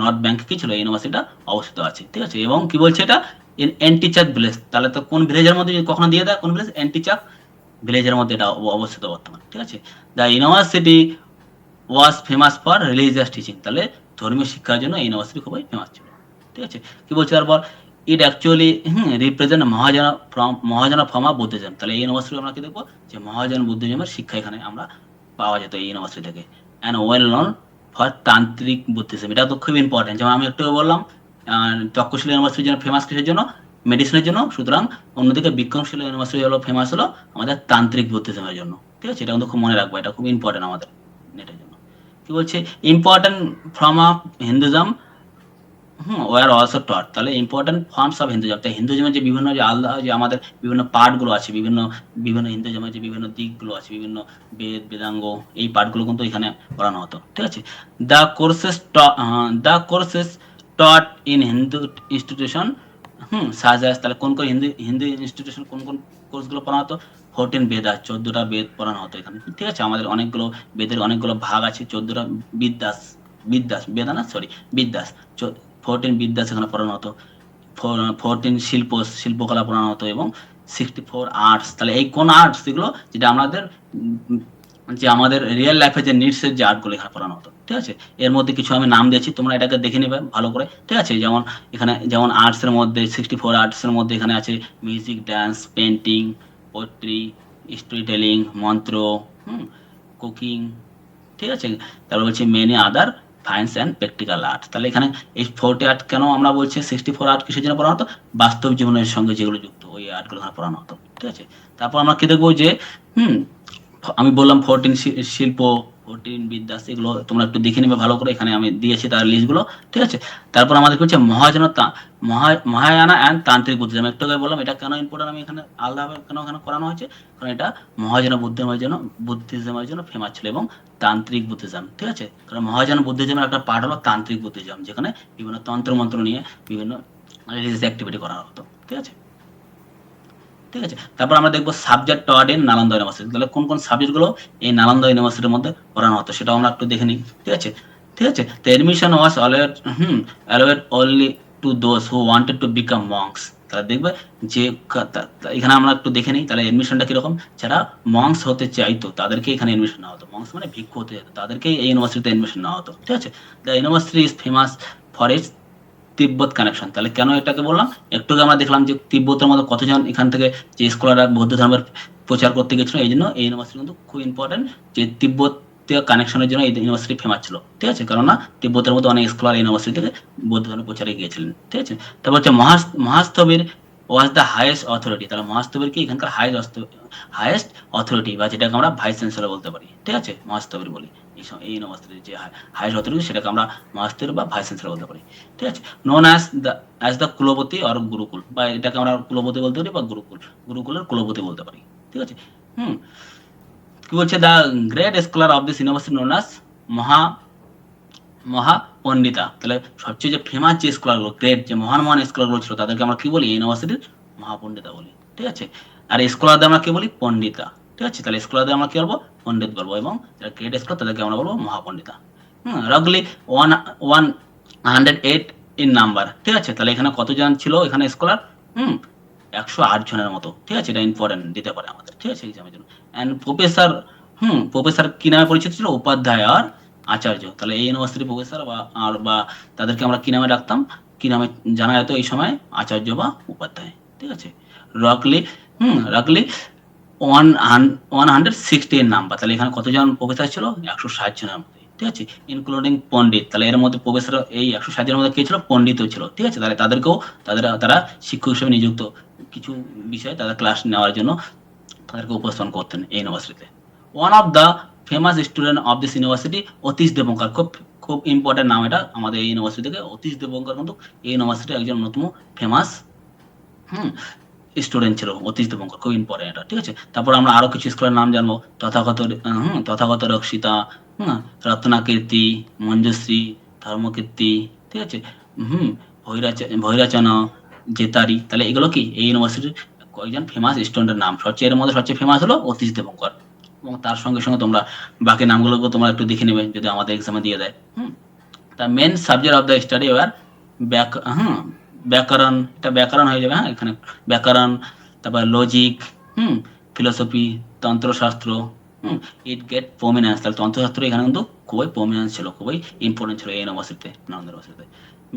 নর্থ ব্যাঙ্কে কি ছিল, ইউনিভার্সিটিটা অবস্থিত আছে। ঠিক আছে, এবং কি বলছে এটা ইন এন্টিচাক ভিলেজ। তাহলে তো কোন ভিলেজের মধ্যে কখনো দিয়ে দেয়, কোন ভিলেজ, এন্টিচাক ভিলেজের মধ্যে এটা অবস্থিত বর্তমান। ঠিক আছে, the university was famous for religious teaching. তাহলে ধর্মীয় শিক্ষার জন্য এই ইউনিভার্সিটি খুবই ফেমাস ছিল। ঠিক আছে, কি বলছে তারপর, it actually represent Mahajan form of Buddhism. তাহলে এই ইউনিভার্সিটি আমরা কি দেখবো যে মহাজন বুদ্ধিজমের শিক্ষা এখানে আমরা পাওয়া যেত এই ইউনিভার্সিটি থেকে। অ্যান্ড ওয়েল নন ফর তান্ত্রিক বুদ্ধিজম, এটা তো খুব ইম্পর্টেন্ট। যেমন আমি একটু বললাম তক্ষশিলা ইউনিভার্সিটির জন্য ফেমাস কিসের জন্য, মেডিসিনের জন্য, সুতরাং অন্যদিকে বিক্রমশিলা ইউনিভার্সিটি হলো ফেমাস হলো আমাদের তান্ত্রিক বুদ্ধিজমের জন্য। ঠিক আছে, এটা কিন্তু খুব মনে রাখবো, এটা খুব ইম্পর্টেন্ট আমাদের নেটের জন্য। কি বলছে, important form of Hinduism were also taught. তাহলে ইম্পর্টেন্ট ফর্মস অফ হিন্দুজম, তাই হিন্দুজমের যে বিভিন্ন যে আলাদা যে আমাদের বিভিন্ন পার্টগুলো আছে, বিভিন্ন বিভিন্ন হিন্দুজমের যে বিভিন্ন দিকগুলো আছে, বিভিন্ন বেদ বেদাঙ্গ, এই পার্টগুলো কিন্তু এখানে পড়ানো হতো। ঠিক আছে, the courses taught in Hindu institution such as. তাহলে কোন কোন হিন্দু ইনস্টিটিউশন কোন কোন কোর্সগুলো পড়ানো হতো, 14 বেদাস, 14টা বেদ পড়ানো হতো এখানে। ঠিক আছে, আমাদের অনেকগুলো বেদের অনেকগুলো ভাগ আছে, 14টা বিদ্যাস 14 বিদ্যাস এখানে পড়ানো হতো, 14 শিল্পকলা পড়ানো হতো, এবং 64 আর্টস। তাহলে এই কোন আর্টস, এগুলো যেটা আমাদের যে আমাদের রিয়েল লাইফে যে নিডসের যে আর্টগুলো এখানে পড়ানো হতো। ঠিক আছে, এর মধ্যে কিছু আমি নাম দিয়েছি, তোমরা এটাকে দেখে নেবে ভালো করে। ঠিক আছে, যেমন এখানে যেমন আর্টসের মধ্যে 64 আর্টসের মধ্যে এখানে আছে music, dance, painting, poetry, story telling, mantra, cooking. ঠিক আছে, তারপর বলছি many other fines and practical art. তাহলে এখানে এই 40 আর্ট কেন আমরা বলছি 64 আর্ট কিসের জন্য পড়ানো হতো, বাস্তব জীবনের সঙ্গে যেগুলো যুক্ত ওই আর্টগুলো এখানে পড়ানো হতো। ঠিক আছে, তারপর আমরা কি দেখবো যে আমি বললাম 14 শিল্প, 14 বিদ্যাস, এগুলো তোমরা একটু দেখে নেবে ভালো করে, এখানে আমি দিয়েছি তার লিস্টগুলো, ঠিক আছে। তারপর আমাদের হচ্ছে মহায়ানা অ্যান্ড তান্ত্রিক বুদ্ধিজম। একটু আগে বললাম এটা কেন ইম্পর্টেন্ট, আমি এখানে আলাদাভাবে কেন এখানে করানো হয়েছে, কারণ এটা মহাযান বুদ্ধিজমের জন্য ফেমাস ছিল, এবং তান্ত্রিক বুদ্ধিজম, ঠিক আছে। কারণ মহাযান বুদ্ধিজমের একটা পার্ট হলো তান্ত্রিক বুদ্ধিজম, যেখানে বিভিন্ন তন্ত্র মন্ত্র নিয়ে বিভিন্ন রিলিজিয়াস অ্যাক্টিভিটি করা হতো, ঠিক আছে। ঠিক আছে, তারপর আমরা দেখবো সাবজেক্ট টওয়ার্ড ইন নালন্দা ইউনিভার্সিটি। তাহলে কোন কোন সাবজেক্ট গুলো এই নালন্দা ইউনিভার্সিটির মধ্যে পড়ানো হতো সেটাও আমরা একটু দেখে নিই, ঠিক আছে। ঠিক আছে, তো admission was allowed only to those who wanted to become monks. তাহলে দেখবে যে এখানে আমরা একটু দেখে নিই, তাহলে এডমিশনটা কিরকম, যারা মঙ্কস হতে চাইতো তাদেরকে এখানে এডমিশন নেওয়া হতো। মঙ্কস মানে ভিক্ষু হতে যেত, তাদেরকেই এই ইউনিভার্সিটিতে এডমিশন নেওয়া হতো, ঠিক আছে। The university is famous for its Tibet connection. তাহলে কেন এটাকে বললাম, একটু আগে আমরা দেখলাম যে তিব্বতের মধ্যে কতজন এখান থেকে যে স্কলাররা বৌদ্ধ ধর্মের প্রচার করতে গেছিল, এই জন্য এই ইউনিভার্সিটি কিন্তু খুব ইম্পর্টেন্ট, যে তিব্বতীয় কানেকশনের জন্য এই ইউনিভার্সিটি ফেমাস ছিল, ঠিক আছে। কেননা তিব্বতের মধ্যে অনেক স্কলার এই ইউনিভার্সিটি থেকে বৌদ্ধ ধর্মের প্রচারে গিয়েছিলেন, ঠিক আছে। তারপর হচ্ছে Mahasthavir was the highest authority. তাহলে মহাস্তবীর কি এখানকার হাইয়েস্ট অথরিটি, বা যেটাকে আমরা ভাইস চ্যান্সেলর বলতে পারি, ঠিক আছে, মহাস্তবীর বলি। এই ইউনিভার্সিটির যে হাইয়েস্ট অথরিটি সেটাকে আমরা মহাস্তবীর বা ভাইস চ্যান্সেলর বলতে পারি, ঠিক আছে। Known as the kulapati or gurukul, বা এটাকে আমরা কুলপতি বলতে পারি বা গুরুকুলের কুলপতি বলতে পারি, ঠিক আছে। কি বলছে, the great scholar of this university known as Mahapandita. তাহলে সবচেয়ে যে ফেমাস যে স্কলারগুলো, গ্রেট যে মহান স্কলারগুলো ছিল, তাদেরকে আমরা কি বলি, ইউনিভার্সিটির মহাপণ্ডিতা বলি, ঠিক আছে। আর স্কলারদের আমরা কি বলি, পণ্ডিতা, ঠিক আছে। তাহলে স্কলারদের আমরা কি বলবো, পণ্ডিত বলবো, এবং যারা গ্রেট স্কলার তাদেরকে আমরা বলবো মহাপণ্ডিতা। রাগলি 108 ইন নাম্বার, ঠিক আছে। তাহলে এখানে কতজন ছিল এখানে স্কলার, 108 জনের মতো, ঠিক আছে। এটা ইম্পর্টেন্ট দিতে পারে আমাদের, ঠিক আছে, এক্সামের জন্য। এন্ড প্রফেসর কি নামে পরিচিত ছিল, উপাধ্যায় আর আচার্য। তাহলে এই ইউনিভার্সিটি প্রফেসর বা তাদেরকে আমরা কি নামে রাখতাম, কি নামে জানা যেত এই সময়, আচার্য বা উপাধ্যায়, ঠিক আছে। রাগলি 116 নাম্বার। তাহলে এখানে কতজন প্রফেসর ছিল, 160 জনের মধ্যে, ঠিক আছে, ইনক্লুডিং পণ্ডিত। তাহলে এর মধ্যে প্রফেসর এই 160 জনের মধ্যে কে ছিল, পণ্ডিতও ছিল, ঠিক আছে। তাহলে তাদেরকেও তারা শিক্ষক হিসেবে নিযুক্ত, কিছু বিষয়ে তাদের ক্লাস নেওয়ার জন্য তাদেরকে উপস্থাপন করতেন এই ইউনিভার্সিটিতে। One of the famous student of this university Atisha Dipankar. খুব ইম্পর্টেন্ট নাম এটা আমাদের এই ইউনিভার্সিটি থেকে, অতীশ দেবঙ্কর কিন্তু এই ইউনিভার্সিটির একজন অন্যতম ফেমাস স্টুডেন্ট ছিল, অতীশ দেবঙ্কর, খুব ইম্পর্টেন্ট এটা, ঠিক আছে। তারপর আমরা আরো কিছু স্কুলের নাম জানবো, তথাগত রক্ষিতা, রত্নাকীর্তি, মঞ্জুশ্রী, ধর্মকীর্তি, ঠিক আছে, ভৈরাচন, জেতারি। তাহলে এগুলো কি এই ইউনিভার্সিটির কয়েকজন ফেমাস স্টুডেন্টের নাম। এর মধ্যে সবচেয়ে ফেমাস হলো অতীশ দেবঙ্কর, এবং তার সঙ্গে সঙ্গে তোমরা বাকি নামগুলোকে তোমরা একটু দেখে নেবে যদি আমাদের এক্সামে দিয়ে দেয়। The main subject of the study were vyakarana, এটা ব্যাকরণ হয়ে যাবে, এখানে ব্যাকরণ, তারপর logic, philosophy, Tantrashastra, it get prominence. তাহলে তন্ত্রশাস্ত্র এখানে কিন্তু খুবই প্রমিনেন্স ছিল, খুবই ইম্পর্টেন্ট ছিল এই ইউনিভার্সিটিতে, নালন্দা ইউনিভার্সিটিতে,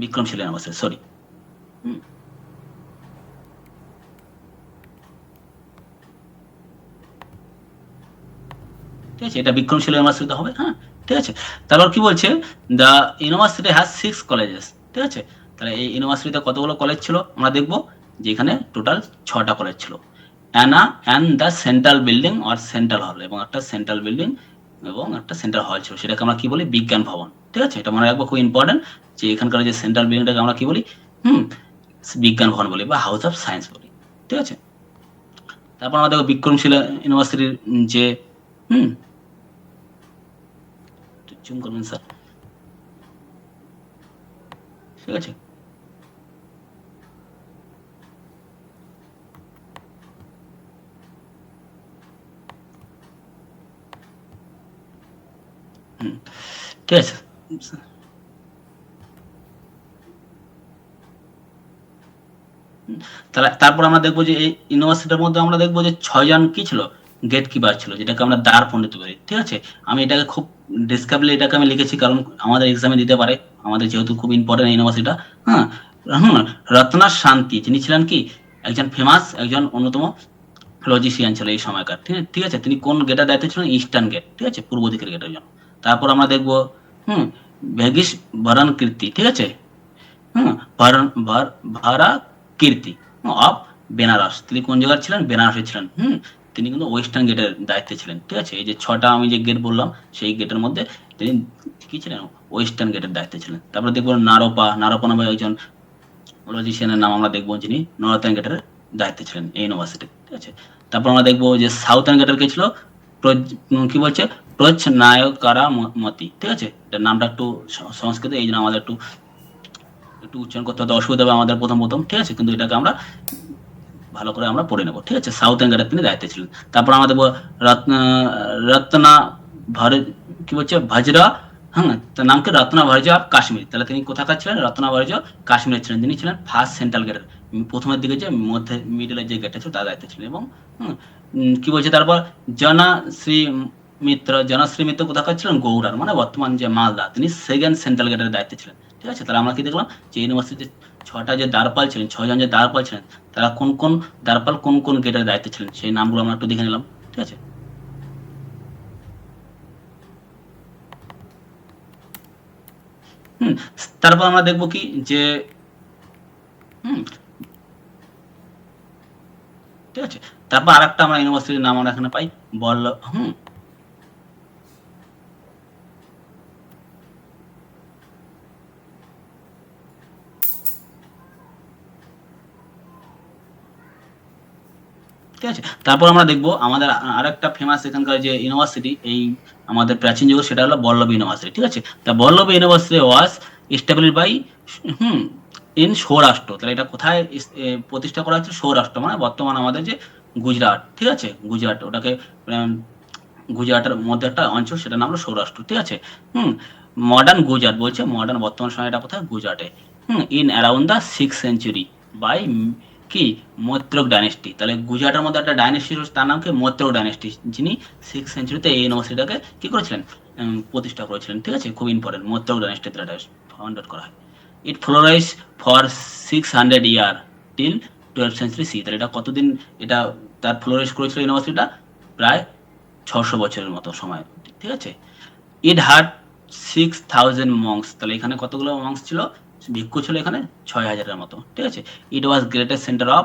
বিক্রমশিলা ইউনিভার্সিটি, সরি। ঠিক আছে, এটা বিক্রমশিলা ইউনিভার্সিটিতে হবে, ঠিক আছে। তারপর কি বলছে, দ্য ইউনিভার্সিটি হ্যাজ 6 কলেজেস, ঠিক আছে। তাহলে এই ইউনিভার্সিটিতে কতগুলো কলেজ ছিল আমরা দেখবো, যে এখানে টোটাল 6টা কলেজ ছিল। And the central building or central হল, এবং একটা সেন্ট্রাল বিল্ডিং এবং একটা সেন্ট্রাল হল ছিল, সেটাকে আমরা কি বলি, বিজ্ঞান ভবন, ঠিক আছে। এটা মনে রাখবো, খুব ইম্পর্টেন্ট, যে এখানকার যে সেন্ট্রাল বিল্ডিংটাকে আমরা কি বলি, বিজ্ঞান ভবন বলি বা হাউস অফ সায়েন্স বলি, ঠিক আছে। তারপর আমরা দেখবো বিক্রমশিলা ইউনিভার্সিটির যে জুম করবেন স্যার, ঠিক আছে। ঠিক আছে, তারপর আমরা দেখবো যে এই ইউনিভার্সিটির মধ্যে আমরা দেখবো যে 6 জন কি ছিল, গেট কিপার ছিল, যেটাকে আমরা দ্বার পণ্ডিত বলি, ঠিক আছে। আমি এটাকে খুব ডিসক্রাইবলি এটাকে আমি লিখেছি, কারণ আমাদের এক্সামে দিতে পারে, আমাদের যেহেতু খুব ইম্পর্টেন্ট ইউনিভার্সিটিটা। রত্না শান্তি, যিনি ছিলেন কি একজন ফেমাস, একজন অন্যতম লজিশিয়ান ছিল এই সময়কার, ঠিক আছে। তিনি কোন গেটের দায়িত্ব ছিলেন, ইস্টার্ন গেট, ঠিক আছে, পূর্ব দিকের গেটের জন্য। তারপর আমরা দেখবো ভেগিস ভরণ কীর্তি, ঠিক আছে, ভারা কীর্তি অফ বেনারস, তিনি কোন জায়গায় ছিলেন, বেনারসে ছিলেন। তিনি কিন্তু ওয়েস্টার্ন গেটের দায়িত্বে ছিলেন, ঠিক আছে। এই যে 6টা আমি যে গেট বললাম সেই গেটের মধ্যে তিনি কি ছিলেন, ওয়েস্টার্ন গেটের দায়িত্বে ছিলেন। তারপরে দেখবো নারোপা নামে একজন লজিশিয়ানের নাম আমরা দেখবো, যিনি নর্থার্ন গেটের দায়িত্বে ছিলেন এই ইউনিভার্সিটি, ঠিক আছে। তারপর আমরা দেখবো যে সাউথার্ন গেটের কে ছিল, কি বলছে, প্রচ নায়কারা মতি, ঠিক আছে। এটার নামটা একটু সংস্কৃত, এই জন্য আমাদের একটু উচ্চারণ করতে হতে অসুবিধা হবে আমাদের প্রথম, ঠিক আছে, কিন্তু এটাকে আমরা ভালো করে আমরা পড়ে নেবো, ঠিক আছে। সাউথার্ন গেটের তিনি দায়িত্বে ছিলেন। তারপর আমরা দেখবো রত্না কি বলছে ভাজরা, হ্যাঁ, তার নাম কি, রত্না ভার্জ অফ কাশ্মীর। তাহলে তিনি কোথাকার ছিলেন, রত্না ভার্জ কাশ্মীরের ছিলেন। তিনি ছিলেন ফার্স্ট সেন্ট্রাল গেটের, প্রথমের দিকে যে মধ্যে মিডলের যে গেটটা ছিল তার দায়িত্ব ছিলেন। এবং কি বলছে তারপর জনশ্রী মিত্র কোথাকার ছিলেন, গৌড়ার, মানে বর্তমান যে মালদা, তিনি সেকেন্ড সেন্ট্রাল গেটের দায়িত্বে ছিলেন, ঠিক আছে। তাহলে আমরা কি দেখলাম যে ইউনিভার্সিটির 6টা যে দ্বারপাল ছিলেন, 6জন যে দ্বারপাল ছিলেন, তারা কোন কোন দ্বারপাল কোন কোন গেটের দায়িত্বে ছিলেন সেই নামগুলো আমরা একটু দেখে নিলাম, ঠিক আছে। তারপর আমরা দেখবো কি যে ঠিক আছে। তারপর আরেকটা আমরা ইউনিভার্সিটির নাম আমরা এখানে পাই, ঠিক আছে। তারপর আমরা দেখবো আমাদের আরেকটা ফেমাস এখানকার যে ইউনিভার্সিটি এই আমাদের প্রাচীন যুগে, সেটা হলো বল্লভ ইউনিভার্সিটি, ঠিক আছে। তা Vallabh university was established by in Saurashtra. তাহলে এটা কোথায় প্রতিষ্ঠা করা হচ্ছে, সৌরাষ্ট্র, মানে বর্তমান আমাদের যে গুজরাট, ঠিক আছে, গুজরাট, ওটাকে গুজরাটের মধ্যে একটা অঞ্চল, সেটার নাম হলো সৌরাষ্ট্র, ঠিক আছে। মডার্ন গুজরাট বলছে, মডার্ন বর্তমান সময় এটা কোথায়, গুজরাটে। In around the 6th century by কি, মৈত্রক ডাইনেস্টি। তাহলে গুজরাটের মধ্যে একটা ডাইনেস্টি, তার নাম কি, মৈত্রক ডাইনেস্টি, যিনি 6th centuryতে এই ইউনিভার্সিটিটাকে কি করেছিলেন, প্রতিষ্ঠা করেছিলেন, ঠিক আছে। খুব ইম্পর্টেন্ট, মৈত্রক ডাইনেস্টি এটা ফাউন্ডেড করা হয়। It flourish for 600 year till 12th century C. তাহলে এটা কতদিন এটা তার ফ্লোরাইজ করেছিল ইউনিভার্সিটিটা, প্রায় 600 বছরের মতো সময়, ঠিক আছে। It had 6000 monks. তাহলে এখানে কতগুলো মংস ছিল, ভিক্ষু ছিল এখানে 6000-এর মতো, ঠিক আছে। It was greatest centre of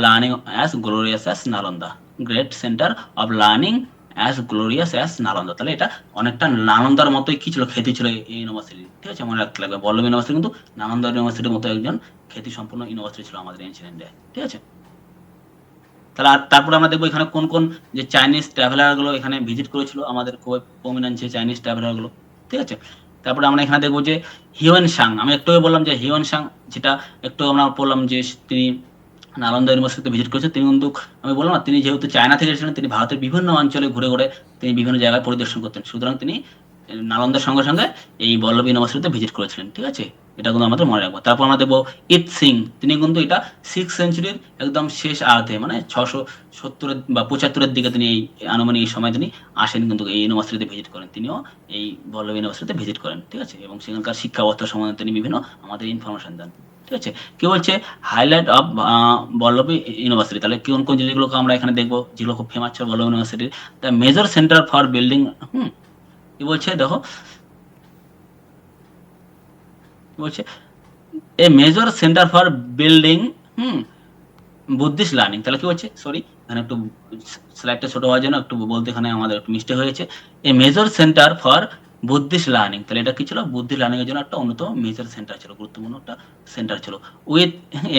learning as glorious as Nalanda. Great centre of learning as glorious as Nalanda. তাহলে এটা অনেকটা নালন্দার মতোই কি ছিল, খ্যাতি ছিল এই ইউনিভার্সিটি, ঠিক আছে। মনে রাখতে লাগবে, বল্লভ ইউনিভার্সিটি কিন্তু নালন্দা ইউনিভার্সিটির মতো একজন খ্যাতি সম্পন্ন ইউনিভার্সিটি ছিল আমাদের এনশিয়েন্ট ইন্ডিয়ায়, ঠিক আছে। তাহলে তারপরে আমরা দেখবো এখানে কোন কোন যে চাইনিজ ট্রাভেলার গুলো এখানে ভিজিট করেছিল, আমাদের খুব প্রমিনেন্ট যে চাইনিজ ট্রাভেলার গুলো, ঠিক আছে। তারপরে আমরা এখানে দেখবো যে হিউয়েন সাং, আমি একটু বললাম যে হিউয়েন সাং, যেটা একটু আমরা বললাম যে তিনি নালন্দা ইউনিভার্সিটিতে ভিজিট করেছেন। তিনি কিন্তু আমি বললাম না, তিনি যেহেতু চায়না থেকে এসেছিলেন, তিনি ভারতের বিভিন্ন অঞ্চলে ঘুরে ঘুরে তিনি বিভিন্ন জায়গায় পরিদর্শন করতেন, সুতরাং তিনি নালন্দার সঙ্গে সঙ্গে এই বল্লভ ইউনিভার্সিটিতে ভিজিট করেছিলেন, ঠিক আছে। এটা কিন্তু আমাদের মনে রাখবো। তারপর আমরা দেখবো ইত সিং, তিনি কিন্তু এটা 6th centuryর একদম শেষ আর্ধে, মানে 670 বা 75-এর দিকে তিনি এই আনুমানিক এই সময় তিনি আসেন, কিন্তু এই ইউনিভার্সিটিতে ভিজিট করেন, তিনিও এই বল্লভ ইউনিভার্সিটিতে ভিজিট করেন, ঠিক আছে। এবং সেখানকার শিক্ষা ব্যবস্থা সম্বন্ধে তিনি বিভিন্ন আমাদের ইনফরমেশন দেন, ঠিক আছে। কি বলছে, হাইলাইট অফ বল্লভ ইউনিভার্সিটি। তাহলে কোন কোন জিনিসগুলোকে আমরা এখানে দেখবো, যেগুলো খুব ফেমাস ছিল বল্লভ ইউনিভার্সিটির। The major centre for building, কি বলছে দেখো, বলছে a major centre for building Buddhist learning. তাহলে কি বলছে, সরি এখানে একটু স্লাইডটা ছোট হওয়ার জন্য একটু বলতে এখানে আমাদের একটু মিস্টেক হয়েছে। A major centre for Buddhist learning. তাহলে এটা কি ছিল, বুদ্ধিস্ট লার্নিং এর জন্য একটা অন্যতম মেজর সেন্টার ছিল, গুরুত্বপূর্ণ একটা সেন্টার ছিল, with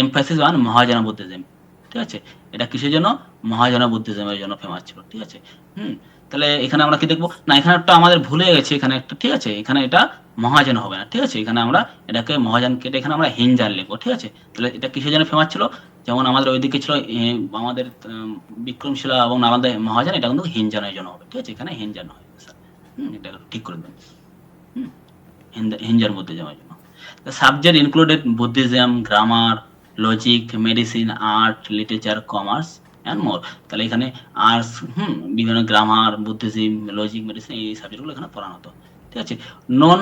emphasis on Mahayana Buddhism, ঠিক আছে। এটা কিসের জন্য, মহাযান বুদ্ধিজমের জন্য ফেমাস ছিল, ঠিক আছে। তাহলে এখানে আমরা কি দেখবো না, এখানে একটা আমাদের ভুলে গেছে এখানে একটা, ঠিক আছে। এখানে এটা মহাযান হবে না, ঠিক আছে। এখানে আমরা এটাকে মহাযান কেটে এখানে আমরা হিনজান লিখবো, ঠিক আছে। তাহলে এটা কিসের জন্য ফেমাস ছিল, যেমন আমাদের ওইদিকে ছিল আমাদের বিক্রমশিলা এবং নালন্দা মহাযান, এটা কিন্তু হিনজানের জন্য হবে, ঠিক আছে। এখানে হিনজান হয়, এটা ঠিক করে দেবেন, হিনজান বুদ্ধিজমের জন্য। Subject included Buddhism, grammar, logic, medicine, art, literature, commerce and more. তাহলে এখানে আর্টস, বিভিন্ন গ্রামার, বুদ্ধিজম, লজিক, মেডিসিন, এই সাবজেক্টগুলো এখানে পড়ানো হতো, ঠিক আছে। Known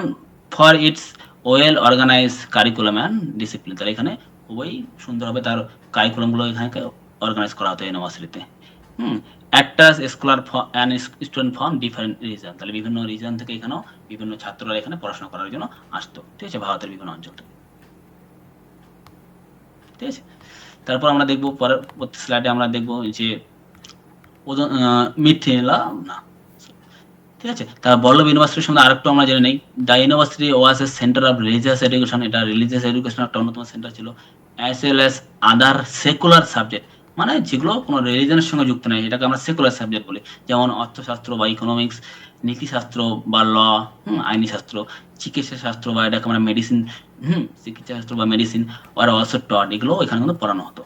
for its well organise curriculum and discipline. তাহলে এখানে খুবই সুন্দরভাবে তার কারিকুলামগুলো এখানে অর্গানাইজ করা হতো ইউনিভার্সিটিতে। Actors scholar and student from different reason. তাহলে বিভিন্ন রিজন থেকে এখানেও বিভিন্ন ছাত্ররা এখানে পড়াশোনা করার জন্য আসতো, ঠিক আছে, ভারতের বিভিন্ন অঞ্চল থেকে, ঠিক আছে। তারপর আমরা দেখবো পরবর্তী স্লাইডে আমরা দেখবো যে মিথিলা না, ঠিক আছে। তার বল্লভ ইউনিভার্সিটির সম্বন্ধে আরেকটু আমরা জেনে নেই। The university was a centre of religious education, এটা রিলিজিয়াস এডুকেশন একটা অন্যতম সেন্টার ছিল, অ্যাজ ওয়েল অ্যাজ আদার সেকুলার সাবজেক্ট, মানে যেগুলো কোনো রিলিজনের সঙ্গে যুক্ত নেই, এটাকে আমরা সেকুলার সাবজেক্ট বলি, যেমন অর্থশাস্ত্র বা ইকোনমিক্স, নীতিশাস্ত্র বা ল, আইনি শাস্ত্র, চিকিৎসা শাস্ত্র বা এটাকে আমরা মেডিসিন, চিকিৎসা শাস্ত্র বা মেডিসিন, আর অলসো টট, এগুলো এখানে কিন্তু পড়ানো হতো।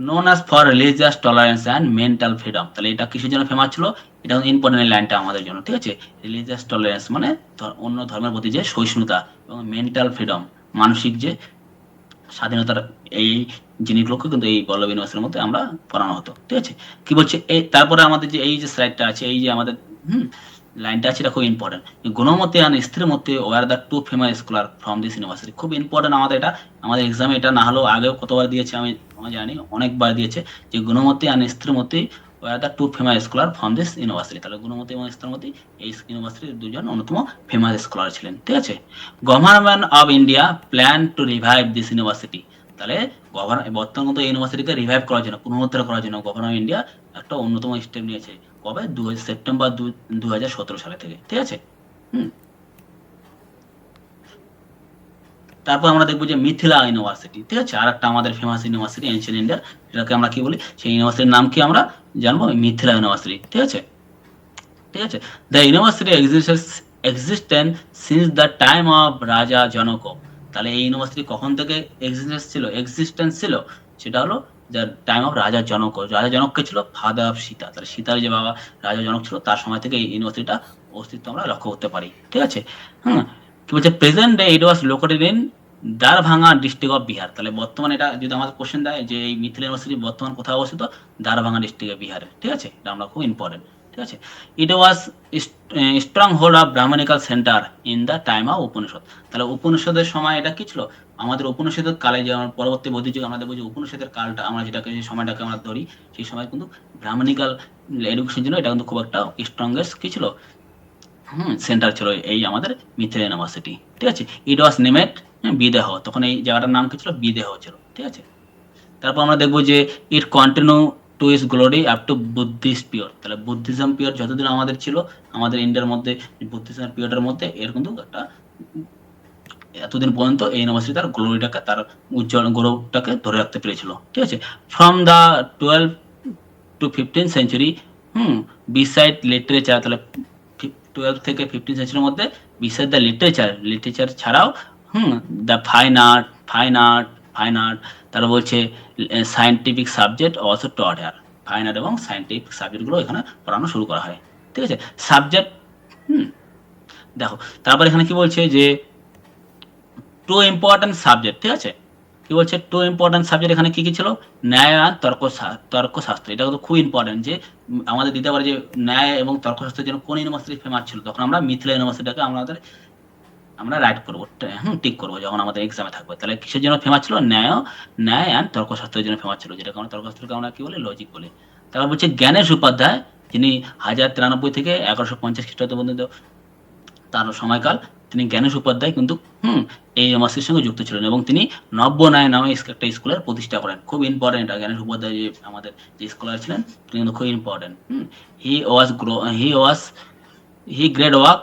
Known us for religious tolerance and mental freedom, তাহলে এটা কিসের জন্য ফেমাস ছিল, এটা ইম্পর্টেন্ট লাইনটা আমাদের জন্য, ঠিক আছে। রিলিজিয়াস টলারেন্স মানে অন্য ধর্মের প্রতি যে সহিষ্ণুতা, এবং মেন্টাল ফ্রিডম মানসিক যে স্বাধীনতার, এই জিনিসগুলোকে কিন্তু এই বল্লভ ইউনিভার্সিটির মধ্যে আমরা পড়ানো হতো, ঠিক আছে। কি বলছে এই, তারপরে আমাদের যে এই যে স্লাইডটা আছে, এই যে আমাদের লাইনটা আছে, এটা খুব ইম্পর্টেন্ট। গুণমতে আর Sthiramati were the two famous scholar from this university, খুব ইম্পর্টেন্ট আমাদের এটা, আমাদের এক্সামে এটা না হলেও আগেও কতবার দিয়েছে আমি জানি, অনেকবার দিয়েছে, যে গুণমতে আর Sthiramati were the two famous scholar from this university, তাহলে গুণমতি এবং স্থিরমতি এই ইউনিভার্সিটির দুজন অন্যতম ফেমাস স্কলার ছিলেন, ঠিক আছে। Government of India plan to revive this university, তাহলে বর্তমান মতো ইউনিভার্সিটিকে রিভাইভ করার জন্য, পুনরুদ্ধার করার জন্য গভর্নমেন্ট অফ ইন্ডিয়া একটা অন্যতম স্টেপ নিয়েছে, কবে, সেপ্টেম্বর 2017 সালে থেকে, ঠিক আছে। তারপর আমরা দেখবো যে মিথিলা ইউনিভার্সিটি, ঠিক আছে, আর একটা আমাদের ফেমাস ইউনিভার্সিটি এনশিয়েন্ট ইন্ডিয়ার, সেটাকে আমরা কি বলি, সেই ইউনিভার্সিটির নাম কি আমরা জানবো, মিথিলা ইউনিভার্সিটি, ঠিক আছে, ঠিক আছে। The university existent since the time of রাজা জনক, তাহলে এই ইউনিভার্সিটি কখন থেকে এক্সিস্টেন্স ছিল, সেটা হলো দ্য টাইম অফ রাজা জনক। রাজা জনক কে ছিল, ফাদার অফ সীতা, তাহলে সীতার যে বাবা রাজা জনক ছিল, তার সময় থেকে এই ইউনিভার্সিটিটা অস্তিত্ব আমরা লক্ষ্য করতে পারি, ঠিক আছে। কি বলছে, present day it was located in Darbhanga district of Bihar, তাহলে বর্তমানে এটা যদি আমাদের কোশ্চেন দেয় যে এই মিথিলা ইউনিভার্সিটি বর্তমান কোথায় অবস্থিত, দারভাঙ্গা ডিস্ট্রিক্টে বিহারে, ঠিক আছে, এটা আমরা খুব ইম্পর্টেন্ট, ঠিক আছে। It was strong hold of Brahmanical centre in the time of Upanishad, তাহলে উপনিষদের সময় এটা কি ছিল, আমাদের উপনিষদের কালে, যে পরবর্তী বৌদ্ধ যুগে আমরা দেখবো যে উপনিষদের কালটা আমরা যেটাকে, যে সময়টাকে আমরা ধরি, সেই সময় কিন্তু ব্রাহ্মণিক্যাল এডুকেশনের জন্য এটা কিন্তু খুব একটা স্ট্রংগেস্ট কি ছিল, সেন্টার ছিল এই আমাদের মিথিলা ইউনিভার্সিটি, ঠিক আছে। ইট ওয়াজ নেমেড বিদেহ, তখন এই জায়গাটার নাম কি ছিল, বিদেহ ছিল, ঠিক আছে। তারপর আমরা দেখবো যে it continue to its glory up to Buddhist period, তাহলে বুদ্ধিজম পিরিয়ড যতদিন আমাদের ছিল আমাদের ইন্ডিয়ার মধ্যে, বুদ্ধিজম পিরিয়ডের মধ্যে এর কিন্তু একটা এতদিন পর্যন্ত এই ইউনিভার্সিটি তার গ্লোরিটাকে, তার উজ্জ্বল গৌরবটাকে ধরে রাখতে পেরেছিল, ঠিক আছে। From the 12 to 15 century, beside literature, তাহলে 12 থেকে 15 সেঞ্চুরির মধ্যে বিসাইড দ্য লিটারেচার ছাড়াও, দ্য ফাইন আর্ট, তারা বলছে scientific subject also taught here, fine art এবং সায়েন্টিফিক সাবজেক্টগুলো এখানে পড়ানো শুরু করা হয়, ঠিক আছে। সাবজেক্ট, দেখো তারপর এখানে কি বলছে যে টু ইম্পর্টেন্ট সাবজেক্ট, ঠিক আছে, কি বলছে টু ইম্পর্টেন্ট সাবজেক্ট, এখানে কি কি ছিল, ন্যায় আর তর্কশাস্ত্র, এটা কিন্তু খুব ইম্পর্টেন্ট, যে আমাদের দিতে পারে যে ন্যায় এবং তর্কশাস্ত্রের জন্য কোন ইউনিভার্সিটি ফেমাস ছিল, তখন আমরা মিথিলা ইউনিভার্সিটিটাকে আমরা রাইট করবো, টিক করবো যখন আমাদের এক্সামে থাকবে, তাহলে কিসের জন্য ফেমাস ছিল, ন্যায় অ্যান্ড তর্কশাস্ত্রের জন্য ফেমাস ছিল, যেটাকে আমরা তর্কশাস্ত্রকে আমরা কি বলি, লজিক বলি। তারপর বলছে জ্ঞানেশ উপাধ্যায়, যিনি 1093 থেকে 1150 খ্রিস্টাব্দ পর্যন্ত তার সময়কাল, তিনি জ্ঞানেশ উপাধ্যায় কিন্তু এই ইউনিভার্সিটির সঙ্গে যুক্ত ছিলেন, এবং তিনি নব্য ন্যায় নামে একটা স্কুলের প্রতিষ্ঠা করেন, খুব ইম্পর্টেন্ট। জ্ঞানেশ উপাধ্যায় যে আমাদের যে স্কলার ছিলেন, তিনি কিন্তু খুব ইম্পর্টেন্ট। হি গ্রেড ওয়ার্ক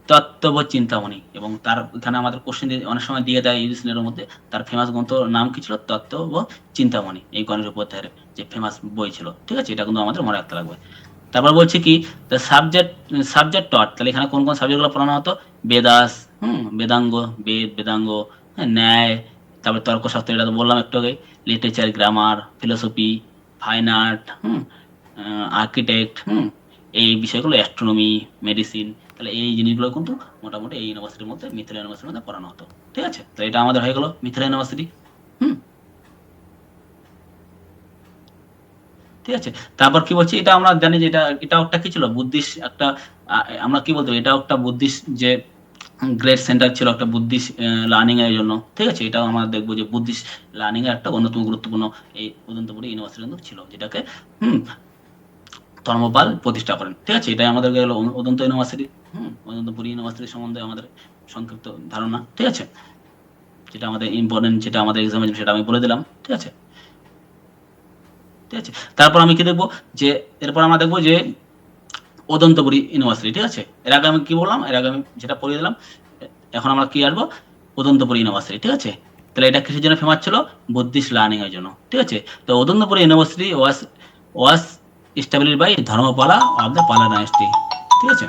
তত্ত্ববোধ চিন্তামণি, এবং তার এখানে আমাদের কোশ্চেন অনেক সময় দিয়ে দেয় ইউজিসির মধ্যে, তার ফেমাস গ্রন্থ নাম কি ছিল, তত্ত্ববোধ চিন্তামণি, এই গণেশ উপাধ্যায়ের যে ফেমাস বই ছিল, ঠিক আছে, এটা কিন্তু আমাদের মনে রাখতে লাগবে। তারপর বলছে কি, দ্য সাবজেক্ট টট, তাহলে এখানে কোন কোন সাবজেক্টগুলো পড়ানো হতো, বেদাস, বেদাঙ্গ, ন্যায়, তারপরে তর্কশাস্ত্র, এটা তো বললাম একটু আগে, literature, grammar, philosophy, fine art, architect, এই বিষয়গুলো, অ্যাস্ট্রোনমি, মেডিসিন, তাহলে এই জিনিসগুলো কিন্তু মোটামুটি এই ইউনিভার্সিটির মধ্যে, মিথিলা ইউনিভার্সিটির মধ্যে পড়ানো হতো, ঠিক আছে। তো এটা আমাদের হয়ে গেল মিথিলা ইউনিভার্সিটি, ঠিক আছে। তারপর কি বলছি, এটা আমরা জানি যে এটা একটা কি ছিল, বুদ্ধিস্ট একটা, আমরা কি বলতে, এটা একটা বুদ্ধিস্ট যে গ্রেট সেন্টার ছিল, একটা বুদ্ধিস্ট লার্নিং এর জন্য, ঠিক আছে। এটাও আমরা দেখবো যে বুদ্ধিস্ট লার্নিং এর একটা অন্যতম গুরুত্বপূর্ণ এই উদন্তপুরী ইউনিভার্সিটি কিন্তু ছিল, যেটাকে ধর্মপাল প্রতিষ্ঠা করেন, ঠিক আছে। এটাই আমাদের গেল উদন্ত ইউনিভার্সিটি, উদন্তপুরী ইউনিভার্সিটি সম্বন্ধে আমাদের সংক্ষিপ্ত ধারণা, ঠিক আছে, যেটা আমাদের ইম্পর্টেন্ট, যেটা আমাদের এক্সামে সেটা আমি বলে দিলাম, ঠিক আছে। ঠিক আছে। তারপর আমি কি দেখবো যে এরপর আমরা দেখবো যে অদন্তপুরী ইউনিভার্সিটি, ঠিক আছে। এর আগে আমি কি বললাম, এর আগে আমি যেটা পড়িয়ে দিলাম, এখন আমরা কি আসবো, অদন্তপুরী ইউনিভার্সিটি, ঠিক আছে। তাহলে এটা কিসের জন্য ফেমাস ছিল, বুদ্ধিস্ট লার্নিং এর জন্য, ঠিক আছে। তো Odantapuri university was established by Dharmapala of the Pala dynasty, ঠিক আছে।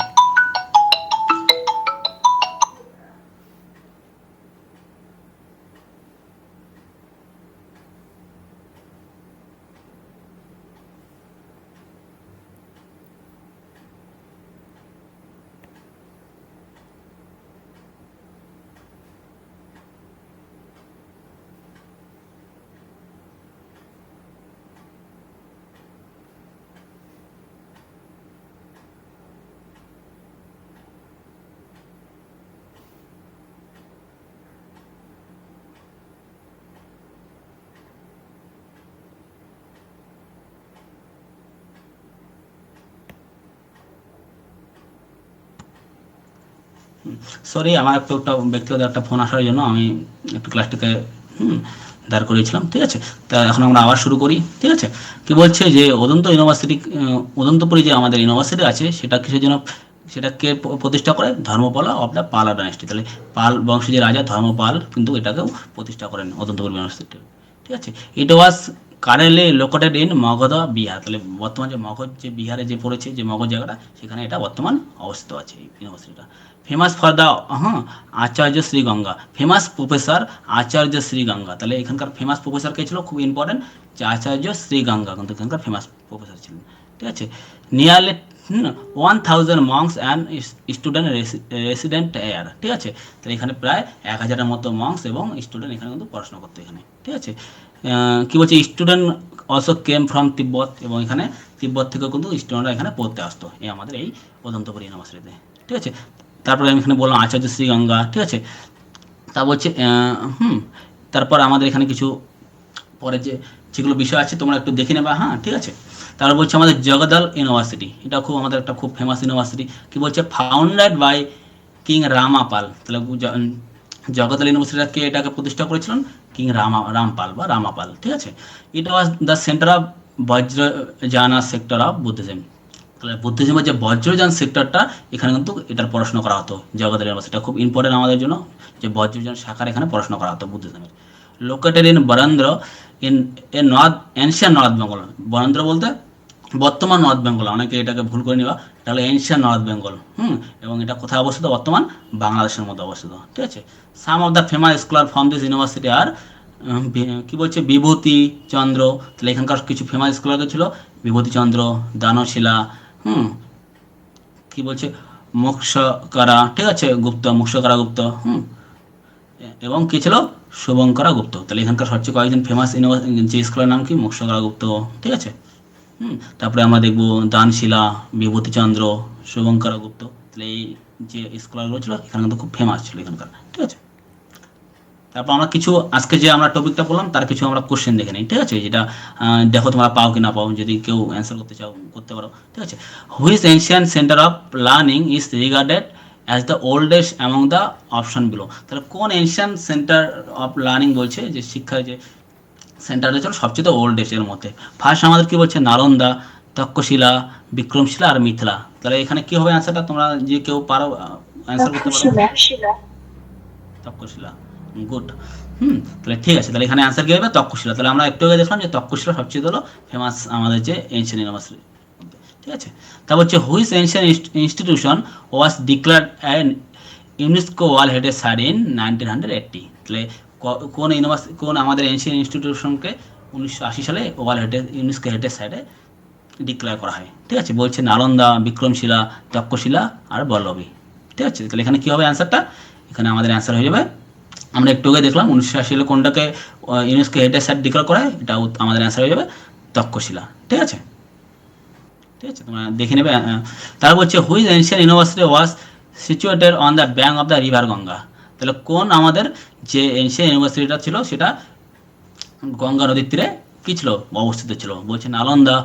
সরি, আমার একটা ব্যক্তিগত একটা ফোন আসার জন্য আমি একটু ক্লাসটাকে দাঁড় করিয়েছিলাম, ঠিক আছে। তা এখন আমরা আবার শুরু করি, ঠিক আছে। কি বলছে যে অদন্তপুরী যে আমাদের ইউনিভার্সিটি আছে সেটা কিসের জন্য, সেটা কে প্রতিষ্ঠা করে, ধর্মপালা অফ দ্য পালা ডাইনেস্টি। তাহলে পাল বংশের যে রাজা ধর্মপাল কিন্তু এটাকেও প্রতিষ্ঠা করেন অদন্তপুরী ইউনিভার্সিটি, ঠিক আছে। It was currently located in Magadha Bihar. তাহলে বর্তমান যে মগধ যে বিহারে যে পড়েছে, যে মগধ জায়গাটা, সেখানে এটা বর্তমান অবস্থিত আছে এই ইউনিভার্সিটিটা। Famous for the Acharya Shri Ganga, famous professor Acharya Shri Ganga. তাহলে এখানকার ফেমাস প্রফেসর কে ছিল, খুব ইম্পর্টেন্ট, যে আচার্য শ্রী গঙ্গা কিন্তু এখানকার ফেমাস প্রফেসর ছিলেন, ঠিক আছে। Nearly 1000 monks and student resident air, ঠিক আছে। তাহলে এখানে প্রায় 1000-এর মতো মংস এবং স্টুডেন্ট এখানে কিন্তু পড়াশোনা করতো এখানে, ঠিক আছে। কি বলছে, স্টুডেন্ট অলসো কেম ফ্রম তিব্বত, এবং এখানে তিব্বত থেকে কিন্তু স্টুডেন্টরা এখানে পড়তে আসতো এই আমাদের এই অদন্তপুরী ইউনিভার্সিটিতে, ঠিক আছে। তারপরে আমি এখানে বললাম আচার্য শ্রী গঙ্গা, ঠিক আছে। তা বলছে তারপর আমাদের এখানে কিছু পরে যেগুলো বিষয় আছে তোমরা একটু দেখে নেবা, হ্যাঁ, ঠিক আছে। তারপর বলছে আমাদের জগদ্দল ইউনিভার্সিটি, এটা খুব আমাদের একটা খুব ফেমাস ইউনিভার্সিটি। কি বলছে, ফাউন্ডেড বাই কিং রামাপাল। তাহলে জগদ্দল ইউনিভার্সিটিটা কে এটাকে প্রতিষ্ঠা করেছিলেন, কিং রামপাল বা রামাপাল, ঠিক আছে। It was the centre of Vajrayana sector of Buddhism. তাহলে বুদ্ধিজমের যে বজ্রযান সেক্টরটা, এখানে কিন্তু এটার পড়াশোনা করা হতো জগদ্দল ইউনিভার্সিটি, খুব ইম্পর্টেন্ট আমাদের জন্য, যে বজ্রযান শাখার এখানে পড়াশোনা করা হতো বুদ্ধিজমের। Located in Varendra in a north ancient north Bengal. Varendra বলতে বর্তমান নর্থ বেঙ্গল, অনেকে এটাকে ভুল করে নিবা, এটা হলো এনশিয়ান নর্থ বেঙ্গল, এবং এটা কোথায় অবস্থিত, বর্তমান বাংলাদেশের মধ্যে অবস্থিত, ঠিক আছে। Some of the famous scholar from this university আর কি বলছে, বিভূতি চন্দ্র। তাহলে এখানকার কিছু ফেমাস স্কলার ছিল, বিভূতি চন্দ্র, দানশিলা, কি বলছে, মোক্ষকারা, ঠিক আছে, গুপ্ত, মোক্ষকারা গুপ্ত, এবং কি ছিল, শুভঙ্করা গুপ্ত। তাহলে এখানকার সবচেয়ে কয়েকজন ফেমাস যে স্কলার নাম কি, মোক্ষকারা গুপ্ত, ঠিক আছে। তারপরে আমরা দেখবো দানশিলা, বিভূতিচন্দ্র, শুভঙ্করা গুপ্ত। তাহলে এই যে স্কলারগুলো ছিল এখানে কিন্তু খুব ফেমাস ছিল এখানকার, ঠিক আছে। তারপর আমরা কিছু আজকে যে আমরা টপিকটা বললাম তার কিছু আমরা কোশ্চেন দেখে নিই, ঠিক আছে। যেটা দেখো তোমরা পাও কি না পাও, যদি কেউ অ্যান্সার করতে চাও করতে পারো, ঠিক আছে। Which ancient centre of learning is regarded as the oldest among the option below. তাহলে কোন এনশিয়ান সেন্টার অফ লার্নিং বলছে, যে শিক্ষার যে সেন্টারটা ছিল সবচেয়ে ওল্ডেস্ট এর মধ্যে। ফার্স্ট আমাদের কি বলছে, নালন্দা, তক্ষশিলা, বিক্রমশিলা আর মিথিলা। তাহলে এখানে কি হবে অ্যান্সারটা, তোমরা যে কেউ পারো অ্যান্সার করতে পারো, তক্ষশিলা, গুড। তাহলে ঠিক আছে, তাহলে এখানে অ্যান্সার কি হবে, তক্ষশিলা। তাহলে আমরা একটু আগে দেখলাম যে তক্ষশিলা সবচেয়ে হলো ফেমাস আমাদের যে এনশিয়ান ইউনিভার্সিটি, ঠিক আছে। তারপর হচ্ছে which ancient institution was declared an UNESCO world heritage site in 1980। তাহলে কোন ইউনিভার্সিটি, কোন আমাদের এনশিয়ান ইনস্টিটিউশনকে 1980 সালে ওয়ার্ল্ড হেরিটেজ ইউনেস্কো হেরিটেজ সাইটে ডিক্লেয়ার করা হয়, ঠিক আছে। বলছে নালন্দা, বিক্রমশিলা, তক্ষশিলা আর বল্লভী, ঠিক আছে। তাহলে এখানে কি হবে অ্যান্সারটা, এখানে আমাদের অ্যান্সার হয়ে যাবে, আমরা একটু আগে দেখলাম 1980 সালে কোনটাকে ইউনেস্কো হেরিটেজ সাইট ডিক্লেয়ার করা হয়, এটা আমাদের অ্যান্সার হয়ে যাবে তক্ষশিলা, ঠিক আছে। ঠিক আছে, তোমরা দেখে নেবে। তারপর হচ্ছে which ancient university was situated on the bank of the river Ganga. তাহলে কোন আমাদের যে এনশিয়ান ইউনিভার্সিটিটা ছিল সেটা গঙ্গা নদীর তীরে কি ছিল, অবস্থিত ছিল। বলছে নালন্দা,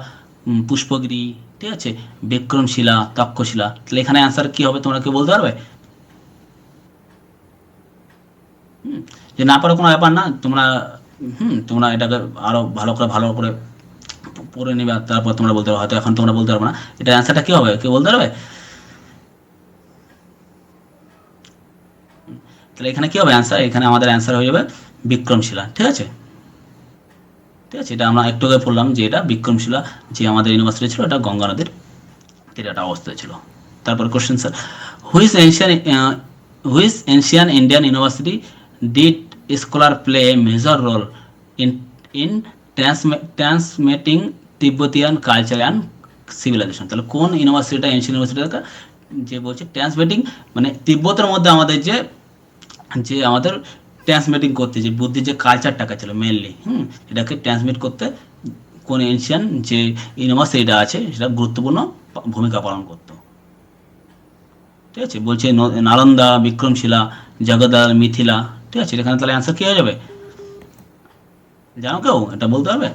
পুষ্পগিরি, ঠিক আছে, বিক্রমশিলা, তক্ষশিলা। তাহলে এখানে অ্যান্সার কি হবে তোমরা কেউ বলতে পারবে? যে না পারো কোনো ব্যাপার না, তোমরা তোমরা এটাকে আরো ভালো করে পড়ে নেবে, তারপর তোমরা বলতে পারবে। হয়তো এখন তোমরা বলতে পারবে না, এটা অ্যান্সারটা কি হবে, কেউ বলতে পারবে? তাহলে এখানে কি হবে অ্যান্সার, এখানে আমাদের অ্যান্সার হয়ে যাবে বিক্রমশিলা। ঠিক আছে, ঠিক আছে, এটা আমরা একটু আগে পড়লাম যে এটা বিক্রমশিলা যে আমাদের ইউনিভার্সিটি ছিল, এটা গঙ্গা নদীর তীরে অবস্থায় ছিল। তারপর question sir, which ancient Indian university did scholar play a major role in in transmitting Tibetan culture and civilisation? তাহলে কোন ইউনিভার্সিটিটা, এনশিয়ান ইউনিভার্সিটিটা যে বলছে ট্রান্সমিটিং, মানে তিব্বতের মধ্যে আমাদের যে যে আমাদের ট্রান্সমিটিং করতে, যে বুদ্ধির যে কালচারটাকে ছিল মেনলি, এটাকে ট্রান্সমিট করতে কোন এনশিয়ান যে ইউনিভার্সিটিটা আছে সেটা গুরুত্বপূর্ণ ভূমিকা পালন করতো। ঠিক আছে, বলছে নালন্দা, বিক্রমশিলা, জগদ্দল, মিথিলা। ঠিক আছে, এখানে তাহলে অ্যান্সার কি হয়ে যাবে, জানো কেউ এটা বলতে পারবে?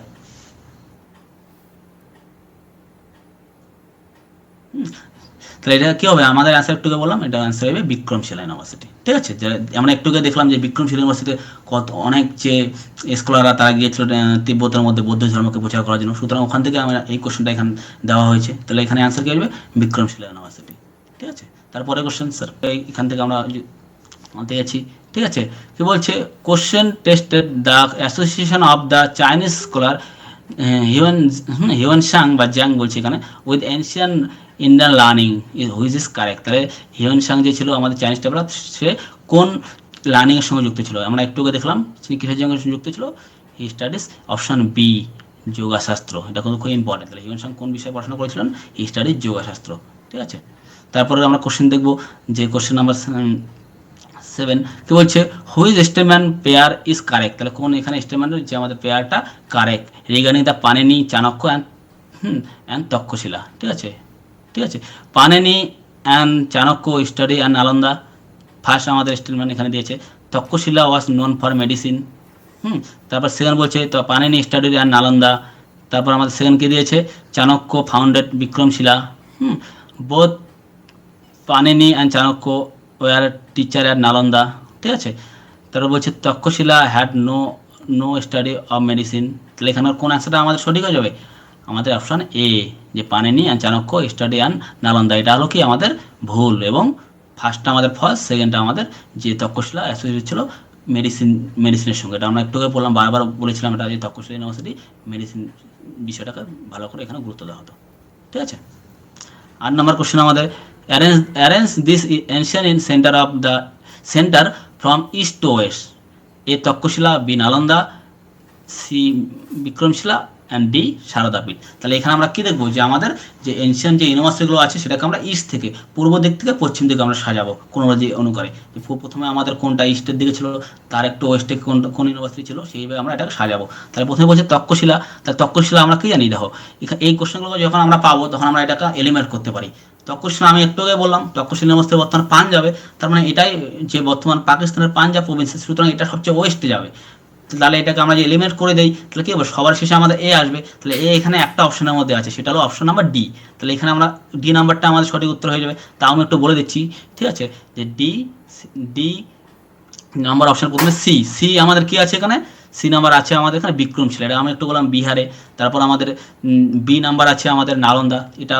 তাহলে এটা কি হবে, আমাদের অ্যান্সার একটু বললাম, এটা অ্যান্সার হবে বিক্রমশিলা ইউনিভার্সিটি। ঠিক আছে, আমরা একটু দেখলাম যে বিক্রমশিলা ইউনিভার্সিটিতে কত অনেক যে স্কলাররা তারা গিয়েছিল তিব্বতের মধ্যে বৌদ্ধ ধর্মকে প্রচার করার জন্য, সুতরাং ওখান থেকে আমরা এই কোশ্চেনটা এখানে দেওয়া হয়েছে। তাহলে এখানে অ্যান্সার কি আসবে, বিক্রমশিলা ইউনিভার্সিটি। ঠিক আছে, তারপরে কোশ্চেন স্যার এখান থেকে আমরা আনতে গেছি। ঠিক আছে, কি বলছে, question tested the association of the Chinese scholar Hiuen Tsang বা জ্যাং বলছে এখানে with ancient Indian learning which is correct. তাহলে হিউয়েন সাং যে ছিল আমাদের চাইনিজ ট্রাভেলার, সে কোন লার্নিংয়ের সঙ্গে যুক্ত ছিল? আমরা একটু আগে দেখলাম তিনি কিসের সঙ্গে যুক্ত ছিল, হি স্টাডিজ অপশন বি যোগাশাস্ত্র। এটা কিন্তু খুব ইম্পর্টেন্ট। তাহলে হিউয়েন সাং কোন বিষয়ে পড়াশোনা করেছিলেন, হি স্টাডিজ যোগাশাস্ত্র। ঠিক আছে, তারপরে আমরা কোশ্চেন দেখবো, যে কোশ্চেন নাম্বার 7 কি বলছে, which statement pair is correct. তাহলে কোন এখানে স্টেটমেন্টের যে আমাদের পেয়ারটা correct, regarding the panini, Chanakya and Takshashila. ঠিক আছে, ঠিক আছে, panini and Chanakya study and Nalanda. First আমাদের স্টেটমেন্ট এখানে দিয়েছে Takshashila was known for medicine. তারপর সেকেন্ড বলছে তো পানিনি স্টাডি অ্যান্ড নালন্দা। তারপর আমাদের সেকেন্ড কি দিয়েছে, Chanakya founded Vikramashila. Both Panini and Chanakya were teacher at Nalanda. ঠিক আছে, তারপর বলছে Takshashila had no study of medicine. তাহলে এখানে কোন অ্যান্সারটা আমাদের সঠিক হয়ে যাবে, আমাদের অপশান এ, যে panini and Chanakya study and Nalanda, এটা হলো কি আমাদের ভুল। এবং ফার্স্টটা আমাদের ফার্স্ট, সেকেন্ডটা আমাদের যে তক্ষশিলা অ্যাসোসিয়েটেড ছিল মেডিসিনের সঙ্গে। এটা আমরা একটু আগে বললাম, বারবার বলেছিলাম এটা যে তক্ষশিলা ইউনিভার্সিটি মেডিসিন বিষয়টাকে ভালো করে এখানে গুরুত্ব দেওয়া হতো। ঠিক আছে, 8 নম্বর কোশ্চেন আমাদের, arrange this ancient in center of the center from east to west. A Takshashila, B Nalanda, C Vikramashila and D Sharadapeeth. তাহলে এখানে আমরা কি দেখবো, যে আমাদের যে এনশিয়ান যে ইউনিভার্সিটিগুলো আছে সেটাকে আমরা ইস্ট থেকে, পূর্ব দিক থেকে পশ্চিম দিকে আমরা সাজাবো ক্রোনোলজি অনুসারে। প্রথমে আমাদের কোনটা ইস্টের দিকে ছিল, তার একটু ওয়েস্টে কোন ইউনিভার্সিটি ছিল, সেইভাবে আমরা এটাকে সাজাবো। তাহলে প্রথমে বলছে তক্ষশিলা। তাহলে তক্ষশিলা আমরা কি জানি, দেখো এই কোশ্চেনগুলো যখন আমরা পাবো তখন আমরা এটাকে এলিমেন্ট করতে পারি। তক্ষশিলা আমি একটু আগে বললাম, তক্ষশিলা ইউনিভার্সিটি বর্তমান পাঞ্জাবে, তার মানে এটাই যে বর্তমান পাকিস্তানের পাঞ্জাব প্রভিন্স, সুতরাং এটা সবচেয়ে ওয়েস্টে যাবে। তাহলে এটাকে আমরা যে এলিমেন্ট করে দেই, তাহলে কি হবে, সবার শেষে আমাদের এ আসবে। তাহলে এ এখানে একটা অপশনের মধ্যে আছে, সেটা হলো অপশন নাম্বার ডি। তাহলে এখানে আমরা ডি নাম্বারটা আমাদের সঠিক উত্তর হয়ে যাবে। তাও আমি একটু বলে দিচ্ছি, ঠিক আছে, যে ডি নাম্বার অপশন প্রথমে সি আমাদের কি আছে এখানে, সি নাম্বার আছে আমাদের এখানে বিক্রমশিলা, এটা আমি একটু বললাম বিহারে। তারপর আমাদের বি নাম্বার আছে আমাদের নালন্দা, এটা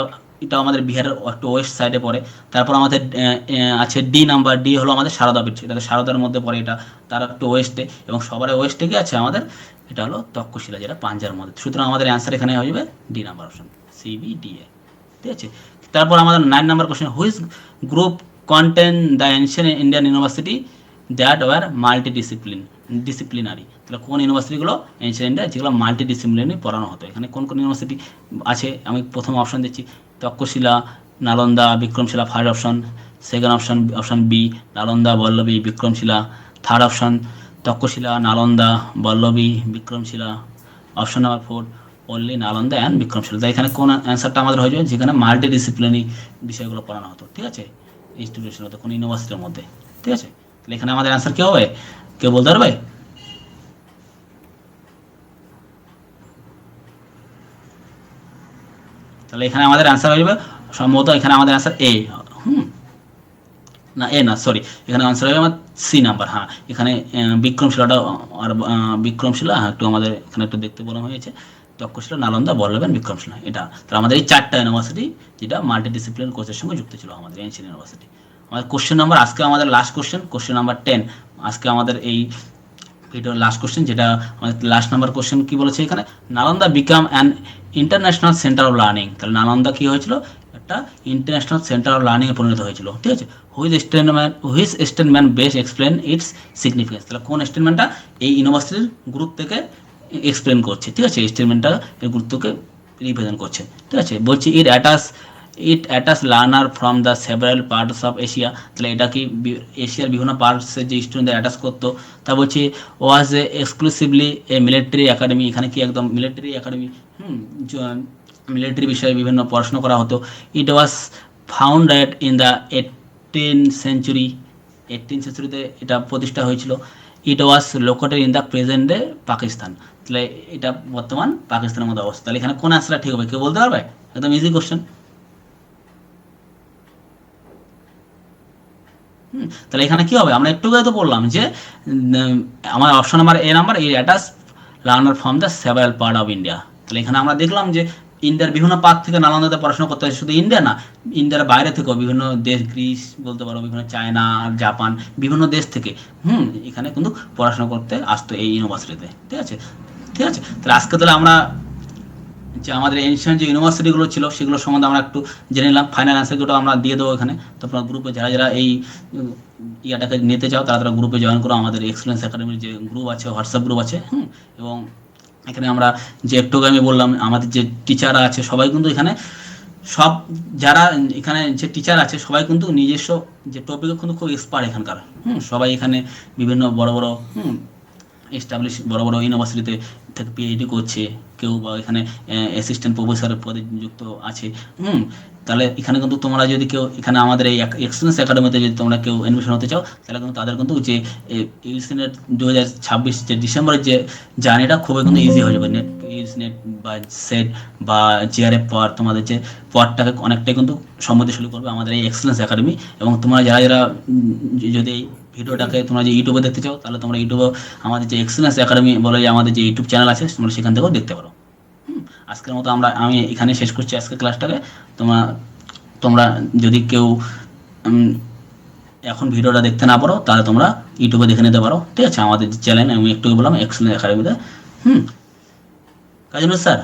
আমাদের বিহারের একটু ওয়েস্ট সাইডে পড়ে। তারপর আমাদের আছে ডি নাম্বার, ডি হলো আমাদের সারদাপীঠ, এটা সারদার মধ্যে পড়ে, এটা তার একটু ওয়েস্টে। এবং সবার ওয়েস্টে কি আছে আমাদের, এটা হলো তক্ষশিলা, যেটা পাঞ্জাবের মধ্যে। সুতরাং আমাদের অ্যান্সার এখানে হয়ে যাবে ডি নাম্বার অপশন, CBDA। ঠিক আছে, তারপর আমাদের 9 number question, which group contain the ancient Indian university that were disciplinary. তাহলে কোন ইউনিভার্সিটিগুলো এনশিয়েন্ট ইন্ডিয়া যেগুলো মাল্টিডিসিপ্লিনারি পড়ানো হতো, এখানে কোন কোন ইউনিভার্সিটি আছে, আমি প্রথম অপশন দিচ্ছি Takshashila, Nalanda, Vikramashila first option. Second option B Nalanda, Vallabhi, Vikramashila. Third option Takshashila, Nalanda, Vallabhi, Vikramashila. Option number 4 only Nalanda and Vikramashila. তাই এখানে কোন অ্যান্সারটা আমাদের হয়ে যাবে, যেখানে মাল্টিডিসিপ্লিনারি বিষয়গুলো পড়ানো হতো। ঠিক আছে, ইনস্টিটিউশনের মধ্যে, কোনো ইউনিভার্সিটির মধ্যে। ঠিক আছে, তাহলে এখানে আমাদের অ্যান্সার কী হবে, কেউ বলতে পারবে? তাহলে এখানে আমাদের অ্যান্সার হয়ে যাবে সম্ভবত, এখানে আমাদের অ্যান্সার এ, না এ না, সরি, এখানে আনসার হবে আমার সি নাম্বার। হ্যাঁ, এখানে বিক্রমশিলাটা আর বিক্রমশিলা, হ্যাঁ একটু আমাদের এখানে একটু দেখতে বলা হয়েছে। তক্ষশিলা, নালন্দা, বল্লভেন, বিক্রমশিলা, এটা। তাহলে আমাদের এই 4টা ইউনিভার্সিটি যেটা মাল্টি ডিসিপ্লিন কোর্সের সঙ্গে যুক্ত ছিল আমাদের এনসিএন ইউনিভার্সিটি। আমাদের কোশ্চেন নাম্বার, আজকে আমাদের লাস্ট কোশ্চেন নাম্বার 10। আজকে আমাদের এই ভিডিওর লাস্ট কোশ্চেন, যেটা আমাদের লাস্ট নাম্বার কোশ্চেন কি বলেছে এখানে, Nalanda become an international centre of learning. তাহলে নালন্দা কি হয়েছিল, একটা ইন্টারন্যাশনাল সেন্টার অফ লার্নিং এ পরিণত হয়েছিল, ঠিক আছে। Which statement best explain it's significance. তাহলে কোন স্টেটমেন্টটা এই ইউনিভার্সিটির গ্রুপ থেকে এক্সপ্লেন করছে, ঠিক আছে, স্টেটমেন্টটা এর গুরুত্বকে রিপ্রেজেন্ট করছে, ঠিক আছে। বলছি it attach learner from the several parts of Asia. তাহলে এটা কি এশিয়ার বিভিন্ন পার্টসের যে স্টুডেন্টদের অ্যাটাচ করতো। তা বলছি ওয়াজ এ এক্সক্লুসিভলি এ মিলিটারি একাডেমি। এখানে কি একদম মিলিটারি একাডেমি, মিলিটারি বিষয়ে বিভিন্ন পড়াশোনা করা হতো। It was founded in the 18th সেঞ্চুরিতে এটা প্রতিষ্ঠা হয়েছিল। It was located in the present day Pakistan. তাহলে এটা বর্তমান পাকিস্তানের মধ্যে অবস্থা। তাহলে এখানে কোন আনসারটা ঠিক হবে, কেউ বলতে পারবে? একদম ইজি কোশ্চেন। তাহলে এখানে কি হবে, আমরা একটু আগে তো বললাম যে আমার অপশন নাম্বার এ নাম্বার, এই attach learner from the several part of India. তাহলে এখানে আমরা দেখলাম যে ইন্ডিয়ার বিভিন্ন পার্ট থেকে নালন্দাতে পড়াশোনা করতে হয়, শুধু ইন্ডিয়া না, ইন্ডিয়ার বাইরে থেকেও বিভিন্ন দেশ, গ্রিস বলতে পারো, বিভিন্ন চায়না, জাপান, বিভিন্ন দেশ থেকে এখানে কিন্তু পড়াশোনা করতে আসতো এই ইউনিভার্সিটিতে, ঠিক আছে। ঠিক আছে, তাহলে আজকে তাহলে আমরা যে আমাদের এনশিয়েন্ট যে ইউনিভার্সিটিগুলো ছিল সেগুলো সম্বন্ধে আমরা একটু জেনে নিলাম। ফাইনাল অ্যান্সারগুলো আমরা দিয়ে দেবো এখানে। তো আপনার গ্রুপে যারা যারা এই ইয়াটাকে নিতে চাও তারা তারা গ্রুপে জয়েন করো। আমাদের এক্সেলেন্স একাডেমির যে গ্রুপ আছে, হোয়াটসঅ্যাপ গ্রুপ আছে, এবং এখানে আমরা যে একটু আগে আমি বললাম আমাদের যে টিচাররা আছে সবাই কিন্তু এখানে, সব যারা এখানে যে টিচার আছে সবাই কিন্তু নিজস্ব যে টপিকে কিন্তু খুব এক্সপার্ট এখানকার। সবাই এখানে বিভিন্ন বড় বড় এস্টাবলিশ বড় বড় ইউনিভার্সিটিতে থেকে পিএইচডি করছে, কেউ বা এখানে অ্যাসিস্ট্যান্ট প্রফেসরের পদে নিযুক্ত আছে। তাহলে এখানে কিন্তু তোমরা যদি কেউ এখানে আমাদের এই এক্সেলেন্স একাডেমিতে যদি তোমরা কেউ অ্যাডমিশন হতে চাও, তাহলে কিন্তু তাদের কিন্তু যে ইউজিসি-নেট 2026 যে ডিসেম্বরের যে জার্নিটা খুবই কিন্তু ইজি হয়ে যাবে। নেট বা সেট বা জিআরএফ পর তোমাদের যে পরটাকে অনেকটাই কিন্তু সমৃদ্ধশালী করবে আমাদের এই এক্সেলেন্স একাডেমি। এবং তোমরা যারা যারা যদি ভিডিওটাকে তোমরা যে ইউটিউবে দেখতে চাও, তাহলে তোমরা ইউটিউবে আমাদের যে এক্সেলেন্স একাডেমি বলে আমাদের যে ইউটিউব চ্যানেল আছে তোমরা সেখান থেকেও দেখতে পারো। আজকের মতো আমি এখানে শেষ করছি আজকের ক্লাসটাকে। তোমরা যদি কেউ এখন ভিডিওটা দেখতে না পারো তাহলে তোমরা ইউটিউবে দেখে নিতে পারো, ঠিক আছে। আমাদের যে চ্যানেল আমি একটু বললাম এক্সেলেন্স একাডেমিতে। Kazi sir,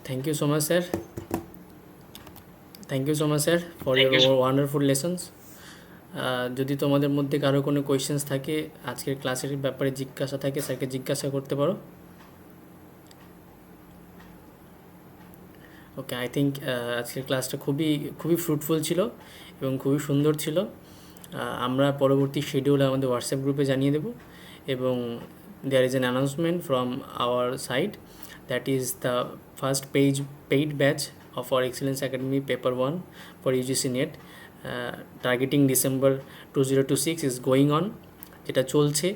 thank you so much sir, thank you so much sir for your wonderful lessons. যদি তোমাদের মধ্যে কারো কোনো কোয়েশ্চেন্স থাকে, আজকের ক্লাসের ব্যাপারে জিজ্ঞাসা থাকে, স্যারকে জিজ্ঞাসা করতে পারো। ওকে, আই থিঙ্ক আজকের ক্লাসটা খুবই ফ্রুটফুল ছিল এবং খুবই সুন্দর ছিল। আমরা পরবর্তী শিডিউল আমাদের হোয়াটসঅ্যাপ গ্রুপে জানিয়ে দেব, এবং there is an announcement from our side, that is the first paid batch of our Excellence Academy Paper 1 for UGC NET, targeting December 2026 is going on, যেটা চলছে।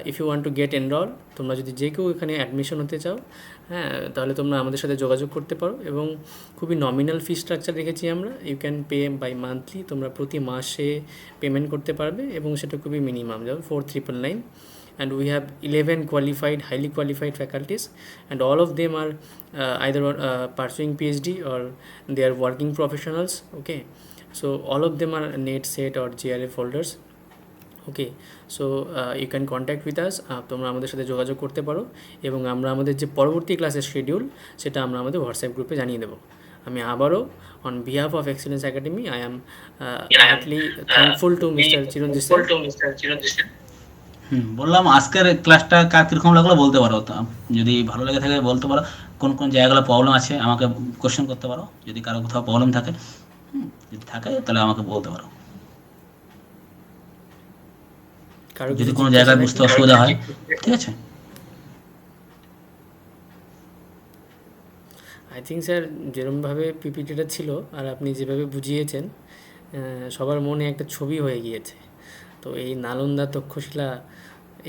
If you want to get enrol, তোমরা যদি যে কেউ এখানে admission হতে চাও, তাহলে তোমরা আমাদের সাথে যোগাযোগ করতে পারো। এবং খুবই নমিনাল ফি স্ট্রাকচার রেখেছি আমরা। You can pay by monthly, তোমরা প্রতি মাসে পেমেন্ট করতে পারবে, এবং সেটা খুবই মিনিমাম, যেমন 4999, and we have 11 highly qualified faculties, and all of them are either pursuing PhD or they are working professionals. Okay, so all of them are NET, SET or GRF holders. Okay, so you can contact with us, তোমরা আমাদের সাথে যোগাযোগ করতে পারো, এবং আমরা আমাদের যে পরবর্তী ক্লাসের শিডিউল সেটা আমরা আমাদের হোয়াটসঅ্যাপ গ্রুপে জানিয়ে দেবো। আমি আবারও on behalf of excellence academy I am Hartley thankful to mister Chiranjit sir. বললাম আজকের ক্লাসটা কার কিরকম লাগলো বলতে পারো, যদি ভালো লেগে থাকে বলতে পারো। কোন কোন জায়গাগুলো প্রবলেম আছে আমাকে কোশ্চেন করতে পারো, যদি কারো কোথাও প্রবলেম থাকে, যদি থাকে তাহলে আমাকে বলতে পারো। যদি কোনো জায়গায় বুঝতে অসুবিধা হয়, ঠিক আছে। আই থিঙ্ক স্যার যেরকমভাবে পিপিটিটা ছিল আর আপনি যেভাবে বুঝিয়েছেন, সবার মনে একটা ছবি হয়ে গিয়েছে। তো এই নালন্দা, তক্ষশিলা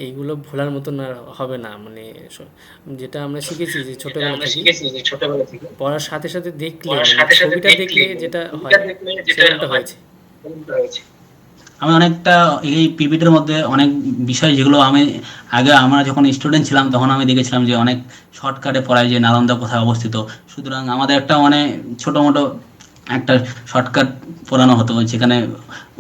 এইগুলো ভোলার মতন আর হবে না। মানে যেটা আমরা শিখেছি যে ছোটবেলা থেকে পড়ার সাথে সাথে দেখলে, ছবিটা দেখলে যেটা হয় সেরকমটা হয়েছে। আমি অনেকটা এই পিপিটির মধ্যে অনেক বিষয় যেগুলো আমি আগে আমরা যখন স্টুডেন্ট ছিলাম তখন আমি দেখেছিলাম যে অনেক শর্টকাটে পড়ায় যে নালন্দা কোথায় অবস্থিত। সুতরাং আমাদের একটা মানে ছোটো মোটো একটা শর্টকাট পড়ানো হতো যেখানে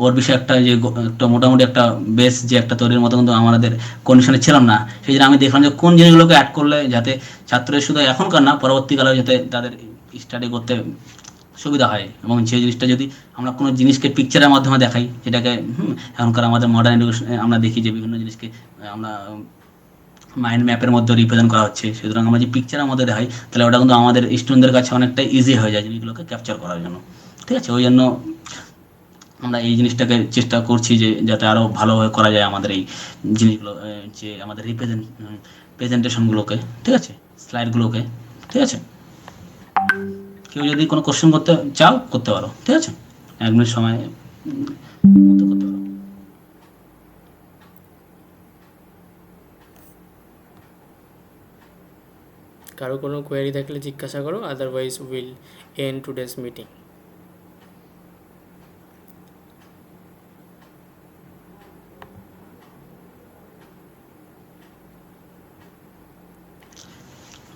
ওর বিষয়ে একটা যে একটা মোটামুটি একটা বেস যে একটা তৈরির মতো কিন্তু আমাদের কন্ডিশনে ছিলাম না। সেই জন্য আমি দেখলাম যে কোন জিনিসগুলোকে অ্যাড করলে যাতে ছাত্রদের শুধু এখনকার না পরবর্তীকালে যাতে তাদের স্টাডি করতে সুবিধা হয়, এবং যে জিনিসটা যদি আমরা কোনো জিনিসকে পিকচারের মাধ্যমে দেখাই যেটাকে এখনকার আমাদের মডার্ন এডুকেশনে আমরা দেখি যে বিভিন্ন জিনিসকে আমরা মাইন্ড ম্যাপের মধ্যে রিপ্রেজেন্ট করা হচ্ছে, সুতরাং আমরা যে পিকচারের মধ্যে দেখাই তাহলে ওটা কিন্তু আমাদের স্টুডেন্টদের কাছে অনেকটা ইজি হয়ে যায় জিনিসগুলোকে ক্যাপচার করার জন্য। ঠিক আছে, ওই জন্য আমরা এই জিনিসটাকে চেষ্টা করছি যে যাতে আরও ভালোভাবে করা যায় আমাদের এই জিনিসগুলো, যে আমাদের প্রেজেন্টেশনগুলোকে, ঠিক আছে, স্লাইডগুলোকে। ঠিক আছে, কেউ যদি কোনো কোশ্চেন করতে চাও করতে পারো, ঠিক আছে, 1 মিনিট সময় মতো করতে পারো। কারো কোনো কোয়েরি থাকলে জিজ্ঞাসা করো, otherwise will end today's meeting.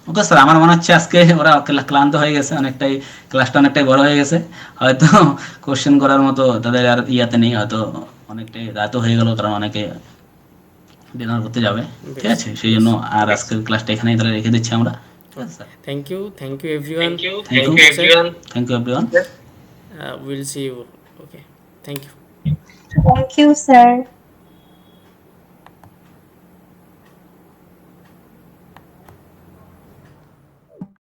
Okay sir, আমার মনে হচ্ছে আজকে ওরা ক্লান্ত হয়ে গেছে অনেকটাই, ক্লাসটা অনেকটাই বড় হয়ে গেছে, হয়তো কোশ্চেন করার মতো তাদের আর ইয়াতে নেই, হয়তো অনেকটাই রাতও হয়ে গেল কারণ অনেকে ডিনার করতে যাবে। ঠিক বেশ আছে, সেই জন্য আর আজকের ক্লাসটা এখানেই তাহলে রেখে দিচ্ছি আমরা। ঠিক আছে sir, thank you everyone, thank you, thank you everyone. Will see you. Okay, thank you. Thank you, sir.